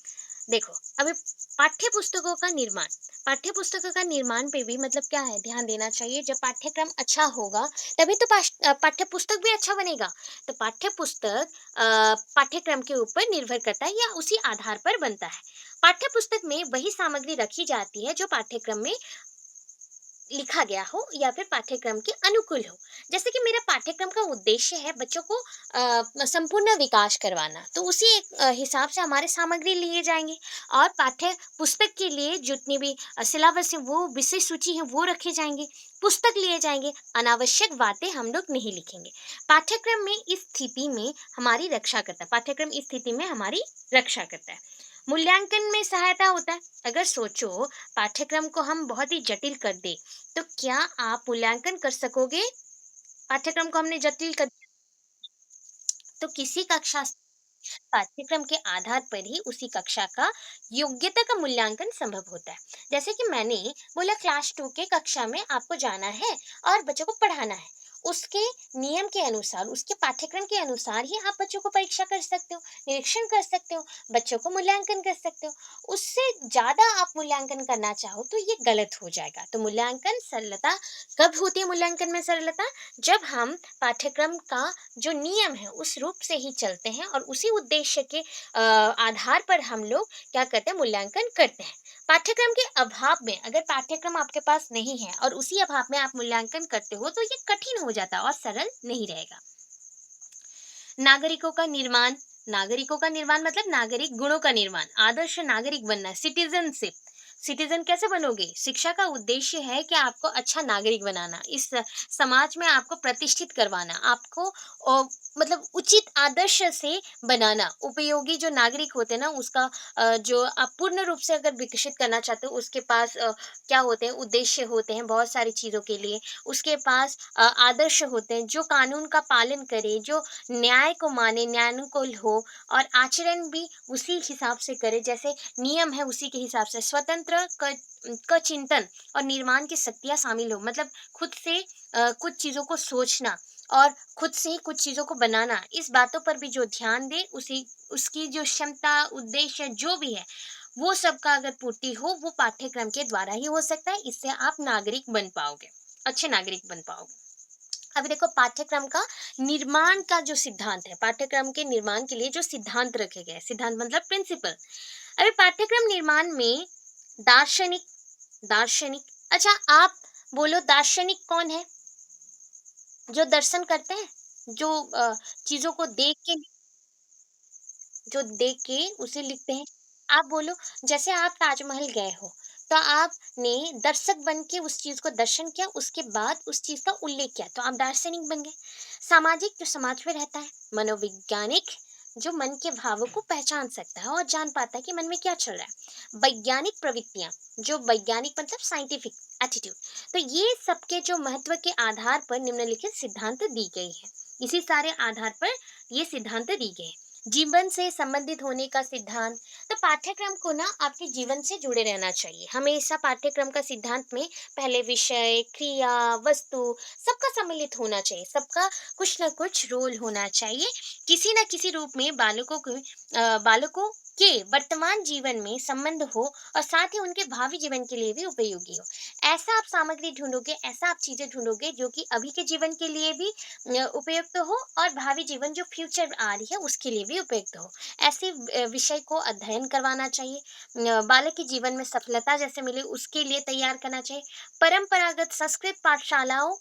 देखो, अभी पाठ्य पुस्तकों का निर्माण पे भी मतलब क्या है, ध्यान देना चाहिए। जब पाठ्यक्रम अच्छा होगा, तभी तो पाठ्य पुस्तक भी अच्छा बनेगा। तो पाठ्य पुस्तक पाठ्यक्रम के ऊपर निर्भर करता है या उसी आधार पर बनता है। पाठ्य पुस्तक में वही सामग्री रखी जाती है जो पाठ्यक्रम में लिखा गया हो या फिर पाठ्यक्रम के अनुकूल हो। जैसे कि मेरा पाठ्यक्रम का उद्देश्य है बच्चों को संपूर्ण विकास करवाना, तो उसी एक हिसाब से हमारे सामग्री लिए जाएँगे, और पाठ्य पुस्तक के लिए जितनी भी सिलेबस है वो विषय सूची है वो रखे जाएँगे, पुस्तक लिए जाएँगे, अनावश्यक बातें हम लोग नहीं लिखेंगे। पाठ्यक्रम इस स्थिति में हमारी रक्षा करता है। मूल्यांकन में सहायता होता है। अगर सोचो पाठ्यक्रम को हम बहुत ही जटिल कर दें, तो क्या आप मूल्यांकन कर सकोगे? पाठ्यक्रम को हमने जटिल कर, तो किसी कक्षा पाठ्यक्रम के आधार पर ही उसी कक्षा का योग्यता का मूल्यांकन संभव होता है। जैसे कि मैंने बोला क्लास 2 के कक्षा में आपको जाना है और बच्चों को पढ़ाना है। उसके नियम के अनुसार, उसके पाठ्यक्रम के अनुसार ही आप बच्चों को परीक्षा कर सकते हो, निरीक्षण कर सकते हो, बच्चों को मूल्यांकन कर सकते हो। उससे ज़्यादा आप मूल्यांकन करना चाहो तो ये गलत हो जाएगा। तो मूल्यांकन सरलता कब होती है? मूल्यांकन में सरलता जब हम पाठ्यक्रम का जो नियम है उस रूप से ही चलते हैं और उसी उद्देश्य के आधार पर हम लोग क्या करते हैं? मूल्यांकन करते हैं। पाठ्यक्रम के अभाव में, अगर पाठ्यक्रम आपके पास नहीं है और उसी अभाव में आप मूल्यांकन करते हो तो ये कठिन हो जाता है और सरल नहीं रहेगा। नागरिकों का निर्माण, नागरिकों का निर्माण मतलब नागरिक गुणों का निर्माण, आदर्श नागरिक बनना, सिटीजनशिप। सिटीजन कैसे बनोगे? शिक्षा का उद्देश्य है कि आपको अच्छा नागरिक बनाना, इस समाज में आपको प्रतिष्ठित करवाना, आपको मतलब उचित आदर्श से बनाना। उपयोगी जो नागरिक होते हैं ना, उसका जो आप पूर्ण रूप से अगर विकसित करना चाहते हो, उसके पास क्या होते हैं? उद्देश्य होते हैं बहुत सारी चीज़ों के लिए। उसके पास आदर्श होते हैं, जो कानून का पालन करे, जो न्याय को माने, न्यायानुकूल हो और आचरण भी उसी हिसाब से करे, जैसे नियम है उसी के हिसाब से। स्वतंत्र क चिंतन और निर्माण की शक्तियाँ शामिल हो, मतलब खुद से कुछ चीज़ों को सोचना और खुद से ही कुछ चीज़ों को बनाना, इस बातों पर भी जो ध्यान दे, उसी उसकी जो क्षमता, उद्देश्य जो भी है, वो सबका अगर पूर्ति हो, वो पाठ्यक्रम के द्वारा ही हो सकता है। इससे आप नागरिक बन पाओगे, अच्छे नागरिक बन पाओगे। अभी देखो पाठ्यक्रम का निर्माण का जो सिद्धांत है, पाठ्यक्रम के निर्माण के लिए जो सिद्धांत रखे गए हैं, सिद्धांत मतलब प्रिंसिपल। अभी पाठ्यक्रम निर्माण में दार्शनिक, दार्शनिक, अच्छा आप बोलो दार्शनिक कौन है? जो दर्शन करते हैं, जो चीजों को देख के, जो देख के उसे लिखते हैं। आप बोलो, जैसे आप ताजमहल गए हो, तो आपने दर्शक बन के उस चीज को दर्शन किया, उसके बाद उस चीज का उल्लेख किया, तो आप दार्शनिक बन गए। सामाजिक, जो समाज में रहता है। मनोवैज्ञानिक, जो मन के भावों को पहचान सकता है और जान पाता है कि मन में क्या चल रहा है। वैज्ञानिक प्रवृत्तियां, जो वैज्ञानिक मतलब साइंटिफिक एटीट्यूड। तो ये सबके जो महत्व के आधार पर निम्नलिखित सिद्धांत दी गई है। इसी सारे आधार पर ये सिद्धांत दी गए हैं। जीवन से संबंधित होने का सिद्धांत, तो पाठ्यक्रम को ना आपके जीवन से जुड़े रहना चाहिए हमेशा। पाठ्यक्रम का सिद्धांत में पहले विषय, क्रिया, वस्तु सबका सम्मिलित होना चाहिए, सबका कुछ ना कुछ रोल होना चाहिए, किसी ना किसी रूप में बालकों के वर्तमान जीवन में संबंध हो और साथ ही उनके भावी जीवन के लिए भी उपयोगी हो। ऐसा आप सामग्री ढूंढोगे, ऐसा आप चीजें ढूंढोगे जो कि अभी के जीवन के लिए भी उपयुक्त हो और भावी जीवन जो फ्यूचर आ रही है उसके लिए भी उपयुक्त हो। ऐसे विषय को अध्ययन करवाना चाहिए। बालक के जीवन में सफलता जैसे मिले उसके लिए तैयार करना चाहिए। परंपरागत संस्कृत पाठशालाओं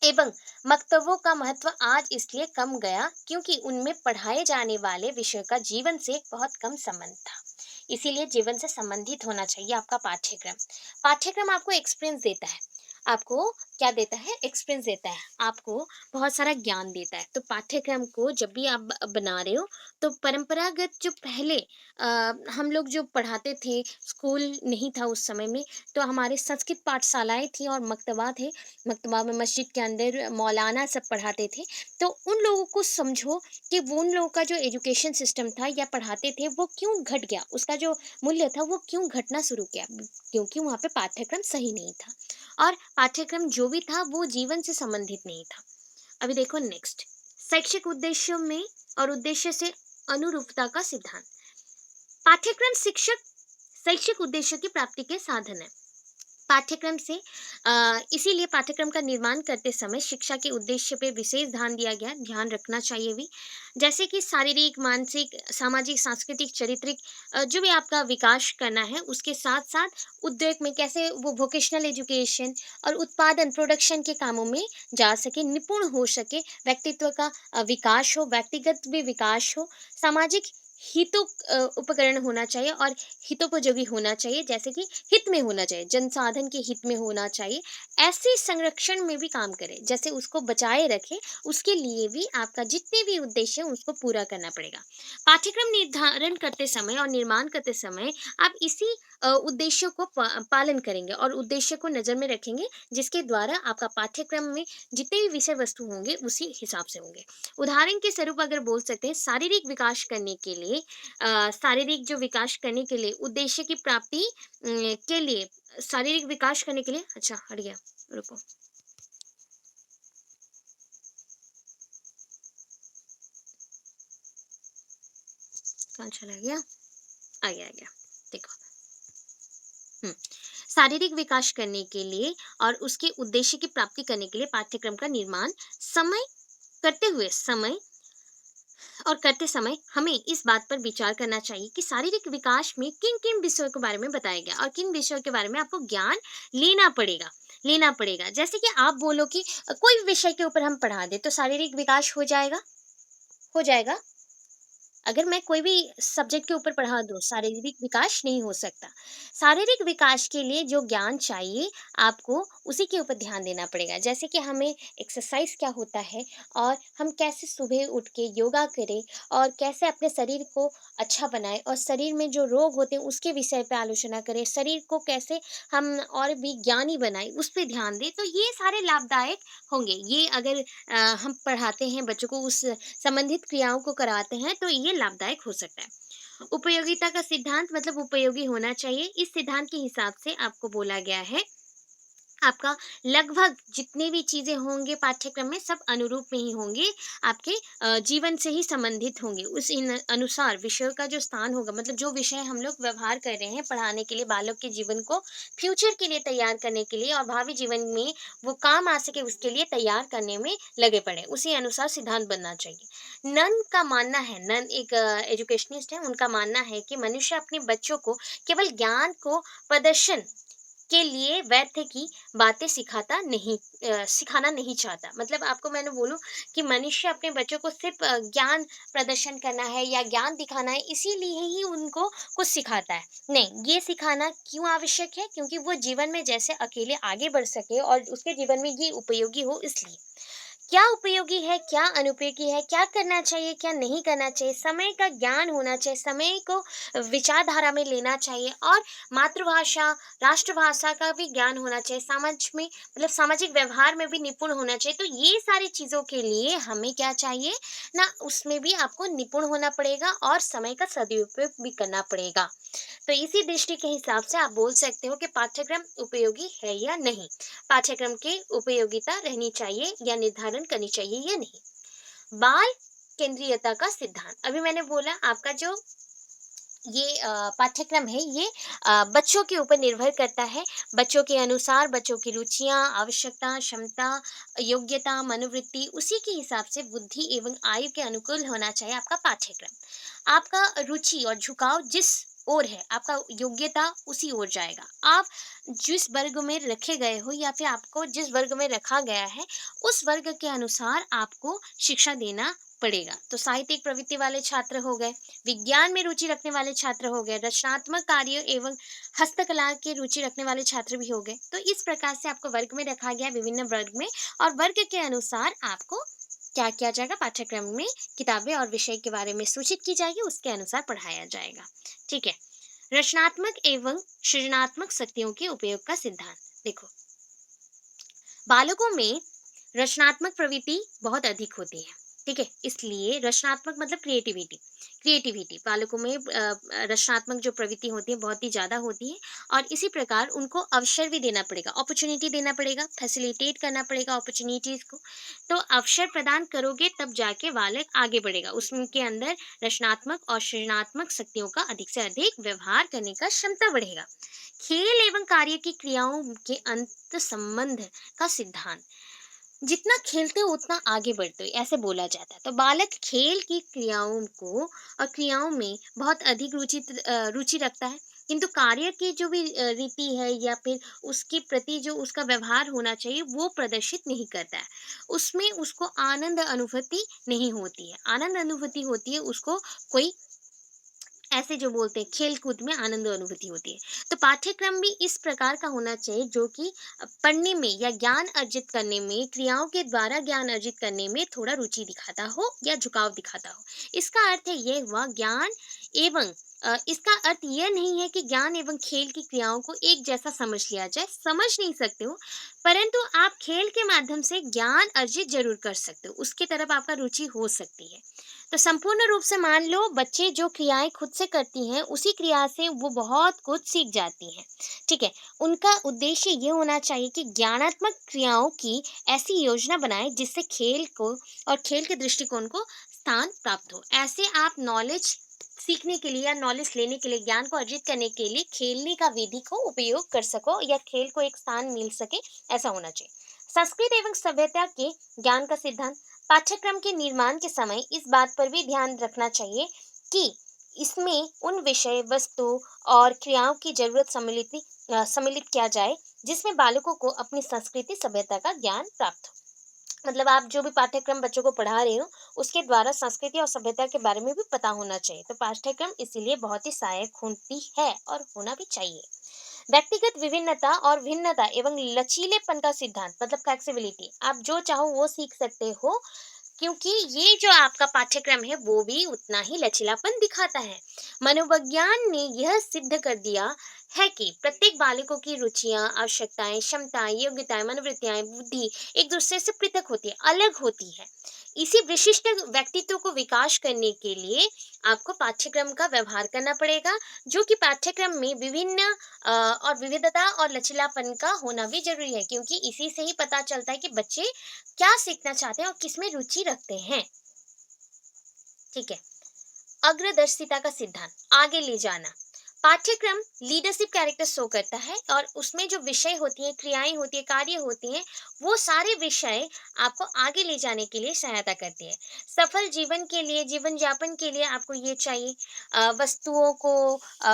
एवं मक्तबों का महत्व आज इसलिए कम गया क्योंकि उनमें पढ़ाए जाने वाले विषय का जीवन से बहुत कम संबंध था। इसीलिए जीवन से संबंधित होना चाहिए आपका पाठ्यक्रम। पाठ्यक्रम आपको एक्सपीरियंस देता है, आपको क्या देता है? एक्सपीरियंस देता है, आपको बहुत सारा ज्ञान देता है। तो पाठ्यक्रम को जब भी आप बना रहे हो, तो परंपरागत जो पहले हम लोग जो पढ़ाते थे, स्कूल नहीं था उस समय में, तो हमारे संस्कृत पाठशालाएं थी और मकतबा थे। मकतबा में मस्जिद के अंदर मौलाना सब पढ़ाते थे। तो उन लोगों को समझो कि वो उन लोगों का जो एजुकेशन सिस्टम था या पढ़ाते थे वो क्यों घट गया, उसका जो मूल्य था वो क्यों घटना शुरू किया, क्योंकि वहाँ पे पाठ्यक्रम सही नहीं था और पाठ्यक्रम जो भी था वो जीवन से संबंधित नहीं था। अभी देखो नेक्स्ट, शैक्षिक उद्देश्यों में और उद्देश्य से अनुरूपता का सिद्धांत। पाठ्यक्रम शिक्षक शैक्षिक उद्देश्य की प्राप्ति के साधन है। पाठ्यक्रम से इसीलिए पाठ्यक्रम का निर्माण करते समय शिक्षा के उद्देश्य पे विशेष ध्यान दिया गया, ध्यान रखना चाहिए भी। जैसे कि शारीरिक, मानसिक, सामाजिक, सांस्कृतिक, चारित्रिक जो भी आपका विकास करना है, उसके साथ-साथ उद्योग में कैसे वो वोकेशनल एजुकेशन और उत्पादन, प्रोडक्शन के कामों में जा सके, निपुण हो सके, व्यक्तित्व का विकास हो, व्यक्तिगत भी विकास हो, सामाजिक उपकरण होना चाहिए और हितोपयोगी होना चाहिए, जैसे कि हित में होना चाहिए, जनसाधन के हित में होना चाहिए। ऐसे संरक्षण में भी काम करें, जैसे उसको बचाए रखें, उसके लिए भी आपका जितने भी उद्देश्य हैं उसको पूरा करना पड़ेगा। पाठ्यक्रम निर्धारण करते समय और निर्माण करते समय आप इसी उद्देश्यों को पालन करेंगे और उद्देश्य को नज़र में रखेंगे, जिसके द्वारा आपका पाठ्यक्रम में जितने भी विषय वस्तु होंगे उसी हिसाब से होंगे। उदाहरण के स्वरूप अगर बोल सकते हैं, शारीरिक विकास करने के लिए शारीरिक जो विकास करने के लिए उद्देश्य की प्राप्ति के लिए शारीरिक विकास करने के लिए, अच्छा हट गया, रुको, कहाँ चला गया, आ गया, देखो। हुँ। शारीरिक विकास करने के लिए और उसके उद्देश्य की प्राप्ति करने के लिए पाठ्यक्रम का निर्माण समय समय और करते समय हमें इस बात पर विचार करना चाहिए कि शारीरिक विकास में किन-किन विषयों के बारे में बताया गया और किन विषयों के बारे में आपको ज्ञान लेना पड़ेगा लेना पड़ेगा। जैसे कि आप बोलो कि कोई भी विषय के ऊपर हम पढ़ा दें तो शारीरिक विकास हो जाएगा? हो जाएगा? अगर मैं कोई भी सब्जेक्ट के ऊपर पढ़ा दूँ, शारीरिक विकास नहीं हो सकता। शारीरिक विकास के लिए जो ज्ञान चाहिए, आपको उसी के ऊपर ध्यान देना पड़ेगा। जैसे कि हमें एक्सरसाइज़ क्या होता है और हम कैसे सुबह उठ के योगा करें और कैसे अपने शरीर को अच्छा बनाएँ और शरीर में जो रोग होते हैं, उसके विषय पे आलोचना करें। शरीर को कैसे हम और भी ज्ञानी बनाएँ, उस पे ध्यान दें। तो ये सारे लाभदायक होंगे। ये अगर हम पढ़ाते हैं बच्चों को, उस संबंधित क्रियाओं को कराते हैं, तो ये लाभदायक हो सकता है। उपयोगिता का सिद्धांत मतलब उपयोगी होना चाहिए। इस सिद्धांत के हिसाब से आपको बोला गया है, आपका लगभग जितने भी चीज़ें होंगे पाठ्यक्रम में सब अनुरूप में ही होंगे, आपके जीवन से ही संबंधित होंगे। उस इन अनुसार विषयों का जो स्थान होगा, मतलब जो विषय हम लोग व्यवहार कर रहे हैं पढ़ाने के लिए, बालक के जीवन को फ्यूचर के लिए तैयार करने के लिए और भावी जीवन में वो काम आ सके उसके लिए तैयार करने में लगे पड़े। उसी अनुसार सिद्धांत बनना चाहिए। नन का मानना है, नन एक एजुकेशनिस्ट हैं, उनका मानना है कि मनुष्य अपने बच्चों को केवल ज्ञान को प्रदर्शन के लिए व्यर्थ की बातें सिखाना नहीं चाहता। मतलब आपको मैंने बोलूँ कि मनुष्य अपने बच्चों को सिर्फ़ ज्ञान प्रदर्शन करना है या ज्ञान दिखाना है, इसीलिए ही उनको कुछ सिखाता है। नहीं, ये सिखाना क्यों आवश्यक है? क्योंकि वो जीवन में जैसे अकेले आगे बढ़ सके और उसके जीवन में ये उपयोगी हो, इसलिए। क्या उपयोगी है, क्या अनुपयोगी है, क्या करना चाहिए, क्या नहीं करना चाहिए, समय का ज्ञान होना चाहिए, समय को विचारधारा में लेना चाहिए और मातृभाषा, राष्ट्रभाषा का भी ज्ञान होना चाहिए, समाज में मतलब सामाजिक व्यवहार में भी निपुण होना चाहिए। तो ये सारी चीज़ों के लिए हमें क्या चाहिए ना, उसमें भी आपको निपुण होना पड़ेगा और समय का सदुपयोग भी करना पड़ेगा। तो इसी दृष्टि के हिसाब से आप बोल सकते हो कि पाठ्यक्रम उपयोगी है या नहीं। पाठ्यक्रम की उपयोगिता रहनी चाहिए या निर्धारण करनी चाहिए या नहीं। बाल केंद्रीयता का सिद्धांत, अभी मैंने बोला आपका जो ये पाठ्यक्रम है ये बच्चों के ऊपर निर्भर करता है। बच्चों के अनुसार बच्चों की रुचियाँ, आवश्यकता, क्षमता, योग्यता, मनोवृत्ति उसी के हिसाब से बुद्धि एवं आयु के अनुकूल होना चाहिए आपका पाठ्यक्रम। आपका रुचि और झुकाव जिस ओर है, आपका योग्यता उसी ओर जाएगा। आप जिस वर्ग में रखे गए हो या फिर आपको जिस वर्ग में रखा गया है, उस वर्ग के अनुसार आपको शिक्षा देना पड़ेगा। तो साहित्यिक प्रवृत्ति वाले छात्र हो गए, विज्ञान में रुचि रखने वाले छात्र हो गए, रचनात्मक कार्य एवं हस्तकला की रुचि रखने वाले छात्र भी हो गए। तो इस प्रकार से आपको वर्ग में रखा गया, विभिन्न वर्ग में, और वर्ग के अनुसार आपको क्या किया जाएगा, पाठ्यक्रम में किताबें और विषय के बारे में सूचित की जाएगी, उसके अनुसार पढ़ाया जाएगा। ठीक है। रचनात्मक एवं सृजनात्मक शक्तियों के उपयोग का सिद्धांत देखो। बालकों में रचनात्मक प्रवृत्ति बहुत अधिक होती है, ठीक है, इसलिए रचनात्मक मतलब क्रिएटिविटी, क्रिएटिविटी बालकों में रचनात्मक जो प्रवृत्ति होती है बहुत ही ज़्यादा होती है। और इसी प्रकार उनको अवसर भी देना पड़ेगा, अपॉर्चुनिटी देना पड़ेगा, फैसिलिटेट करना पड़ेगा अपॉर्चुनिटीज़ को। तो अवसर प्रदान करोगे तब जाके बालक आगे बढ़ेगा, उसके अंदर रचनात्मक और सृजनात्मक शक्तियों का अधिक से अधिक व्यवहार करने का क्षमता बढ़ेगा। खेल एवं कार्य की क्रियाओं के अंत संबंध का सिद्धांत, जितना खेलते हो उतना आगे बढ़ते हो, ऐसे बोला जाता है। तो बालक खेल की क्रियाओं को और क्रियाओं में बहुत अधिक रुचि रखता है, किंतु कार्य की जो भी रीति है या फिर उसके प्रति जो उसका व्यवहार होना चाहिए वो प्रदर्शित नहीं करता है। उसमें उसको आनंद अनुभूति नहीं होती है, आनंद अनुभूति होती है उसको कोई ऐसे जो बोलते हैं खेल-कूद में आनंद और अनुभूति होती है। तो पाठ्यक्रम भी इस प्रकार का होना चाहिए जो कि पढ़ने में या ज्ञान अर्जित करने में, क्रियाओं के द्वारा ज्ञान अर्जित करने में थोड़ा रुचि दिखाता हो या झुकाव दिखाता हो। इसका अर्थ है ये हुआ ज्ञान एवं इसका अर्थ ये नहीं है कि ज्ञान एवं खेल की क्रियाओं को एक जैसा समझ लिया जाए, समझ नहीं सकते हो, परंतु आप खेल के माध्यम से ज्ञान अर्जित ज़रूर कर सकते हो, उसकी तरफ आपका रुचि हो सकती है। तो संपूर्ण रूप से मान लो बच्चे जो क्रियाएँ खुद से करती हैं, उसी क्रिया से वो बहुत कुछ सीख जाती हैं, ठीक है? उनका उद्देश्य ये होना चाहिए कि ज्ञानात्मक क्रियाओं की ऐसी योजना बनाएँ जिससे खेल को और खेल के दृष्टिकोण को स्थान प्राप्त हो। ऐसे आप नॉलेज सीखने के लिए या नॉलेज लेने के लिए, ज्ञान को अर्जित करने के लिए खेलने का विधि को उपयोग कर सको या खेल को एक स्थान मिल सके, ऐसा होना चाहिए। संस्कृत एवं सभ्यता के ज्ञान का सिद्धांत पाठ्यक्रम के निर्माण के समय इस बात पर भी ध्यान रखना चाहिए कि इसमें उन विषय, वस्तु और क्रियाओं की ज़रूरत सम्मिलित किया जाए, जिसमें बालकों को अपनी संस्कृति, सभ्यता का ज्ञान प्राप्त हो। मतलब आप जो भी पाठ्यक्रम बच्चों को पढ़ा रहे हो, उसके द्वारा संस्कृति और सभ्यता के बारे में भी पता होना चाहिए। तो पाठ्यक्रम इसीलिए बहुत ही सहायक होती है और होना भी चाहिए। व्यक्तिगत विभिन्नता और भिन्नता एवं लचीलेपन का सिद्धांत मतलब फ्लेक्सिबिलिटी, आप जो चाहो वो सीख सकते हो, क्योंकि ये जो आपका पाठ्यक्रम है वो भी उतना ही लचीलापन दिखाता है। मनोविज्ञान ने यह सिद्ध कर दिया है कि प्रत्येक बालकों की रुचियां, आवश्यकताएं, क्षमताएं, योग्यताएं, मनोवृत्तियां, बुद्धि एक दूसरे से पृथक होती है, अलग होती है। इसी विशिष्ट व्यक्तित्व को विकास करने के लिए आपको पाठ्यक्रम का व्यवहार करना पड़ेगा, जो कि पाठ्यक्रम में विभिन्न और विविधता और लचीलापन का होना भी जरूरी है, क्योंकि इसी से ही पता चलता है कि बच्चे क्या सीखना चाहते हैं और किसमें रुचि रखते हैं। ठीक है। अग्रदर्शिता का सिद्धांत, आगे ले जाना। पाठ्यक्रम लीडरशिप कैरेक्टर शो करता है और उसमें जो विषय होती हैं, क्रियाएं होती हैं, कार्य होती हैं, वो सारे विषय आपको आगे ले जाने के लिए सहायता करती है। सफल जीवन के लिए, जीवन यापन के लिए आपको ये चाहिए, वस्तुओं को,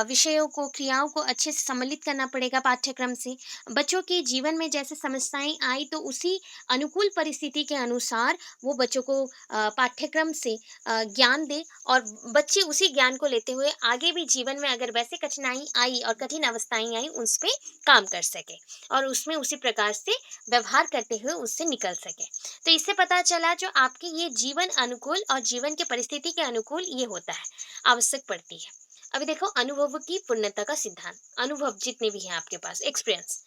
विषयों को, क्रियाओं को अच्छे से सम्मिलित करना पड़ेगा पाठ्यक्रम से। बच्चों के जीवन में जैसे समस्याएं आई तो उसी अनुकूल परिस्थिति के अनुसार वो बच्चों को पाठ्यक्रम से ज्ञान दे और बच्चे उसी ज्ञान को लेते हुए आगे भी जीवन में अगर वैसे कठिनाई आई और कठिन अवस्थाएं आई उस पे काम कर सके और उसमें उसी प्रकार से व्यवहार करते हुए उससे निकल सके। तो इससे पता चला जो आपके ये जीवन अनुकूल और जीवन के परिस्थिति के अनुकूल ये होता है, आवश्यक पड़ती है। अभी देखो अनुभव की पूर्णता का सिद्धांत, अनुभव जितने भी हैं आपके पास, एक्सपीरियंस।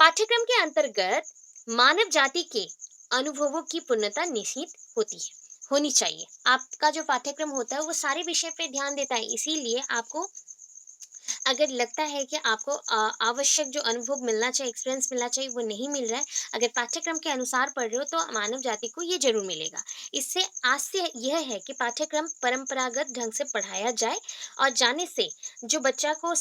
पाठ्यक्रम के अंतर्गत मानव जाति के अनुभवों की पूर्णता निश्चित होती है, होनी चाहिए। आपका जो पाठ्यक्रम होता है वो सारे विषय पे ध्यान देता है, इसीलिए आपको अगर लगता है कि आपको आवश्यक जो अनुभव मिलना चाहिए, एक्सपीरियंस मिलना चाहिए वो नहीं मिल रहा है, अगर पाठ्यक्रम के अनुसार पढ़ रहे हो तो मानव जाति को ये ज़रूर मिलेगा। इससे आशय यह है कि पाठ्यक्रम परंपरागत ढंग से पढ़ाया जाए और जाने से जो बच्चा को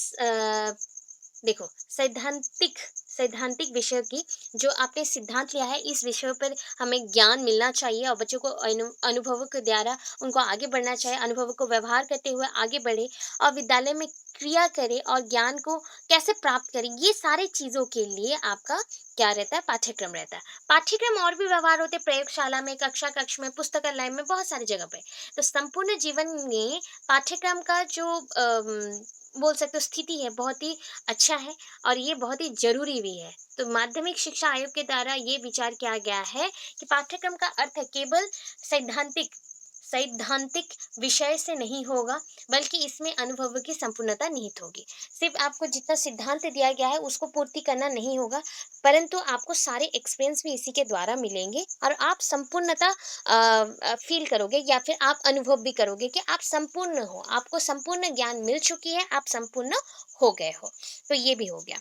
देखो सैद्धांतिक सैद्धांतिक विषयों की जो आपने सिद्धांत लिया है इस विषयों पर हमें ज्ञान मिलना चाहिए और बच्चों को अनुभवों के द्वारा उनको आगे बढ़ना चाहिए, अनुभवों को व्यवहार करते हुए आगे बढ़े और विद्यालय में क्रिया करे और ज्ञान को कैसे प्राप्त करें, ये सारी चीज़ों के लिए आपका क्या रहता है, पाठ्यक्रम रहता है। पाठ्यक्रम और भी व्यवहार होते हैं प्रयोगशाला में, कक्षा कक्ष में, पुस्तकालय में, बहुत सारी जगह पे। तो संपूर्ण जीवन में पाठ्यक्रम का जो बोल सकते हो स्थिति है बहुत ही अच्छा है और ये बहुत ही ज़रूरी भी है। तो माध्यमिक शिक्षा आयोग के द्वारा ये विचार किया गया है कि पाठ्यक्रम का अर्थ केवल सैद्धांतिक सैद्धांतिक विषय से नहीं होगा, बल्कि इसमें अनुभव की संपूर्णता निहित होगी। सिर्फ आपको जितना सिद्धांत दिया गया है उसको पूर्ति करना नहीं होगा, परंतु आपको सारे एक्सपीरियंस भी इसी के द्वारा मिलेंगे और आप संपूर्णता फील करोगे या फिर आप अनुभव भी करोगे कि आप संपूर्ण हो, आपको संपूर्ण ज्ञान मिल चुकी है, आप संपूर्ण हो गए हो। तो ये भी हो गया।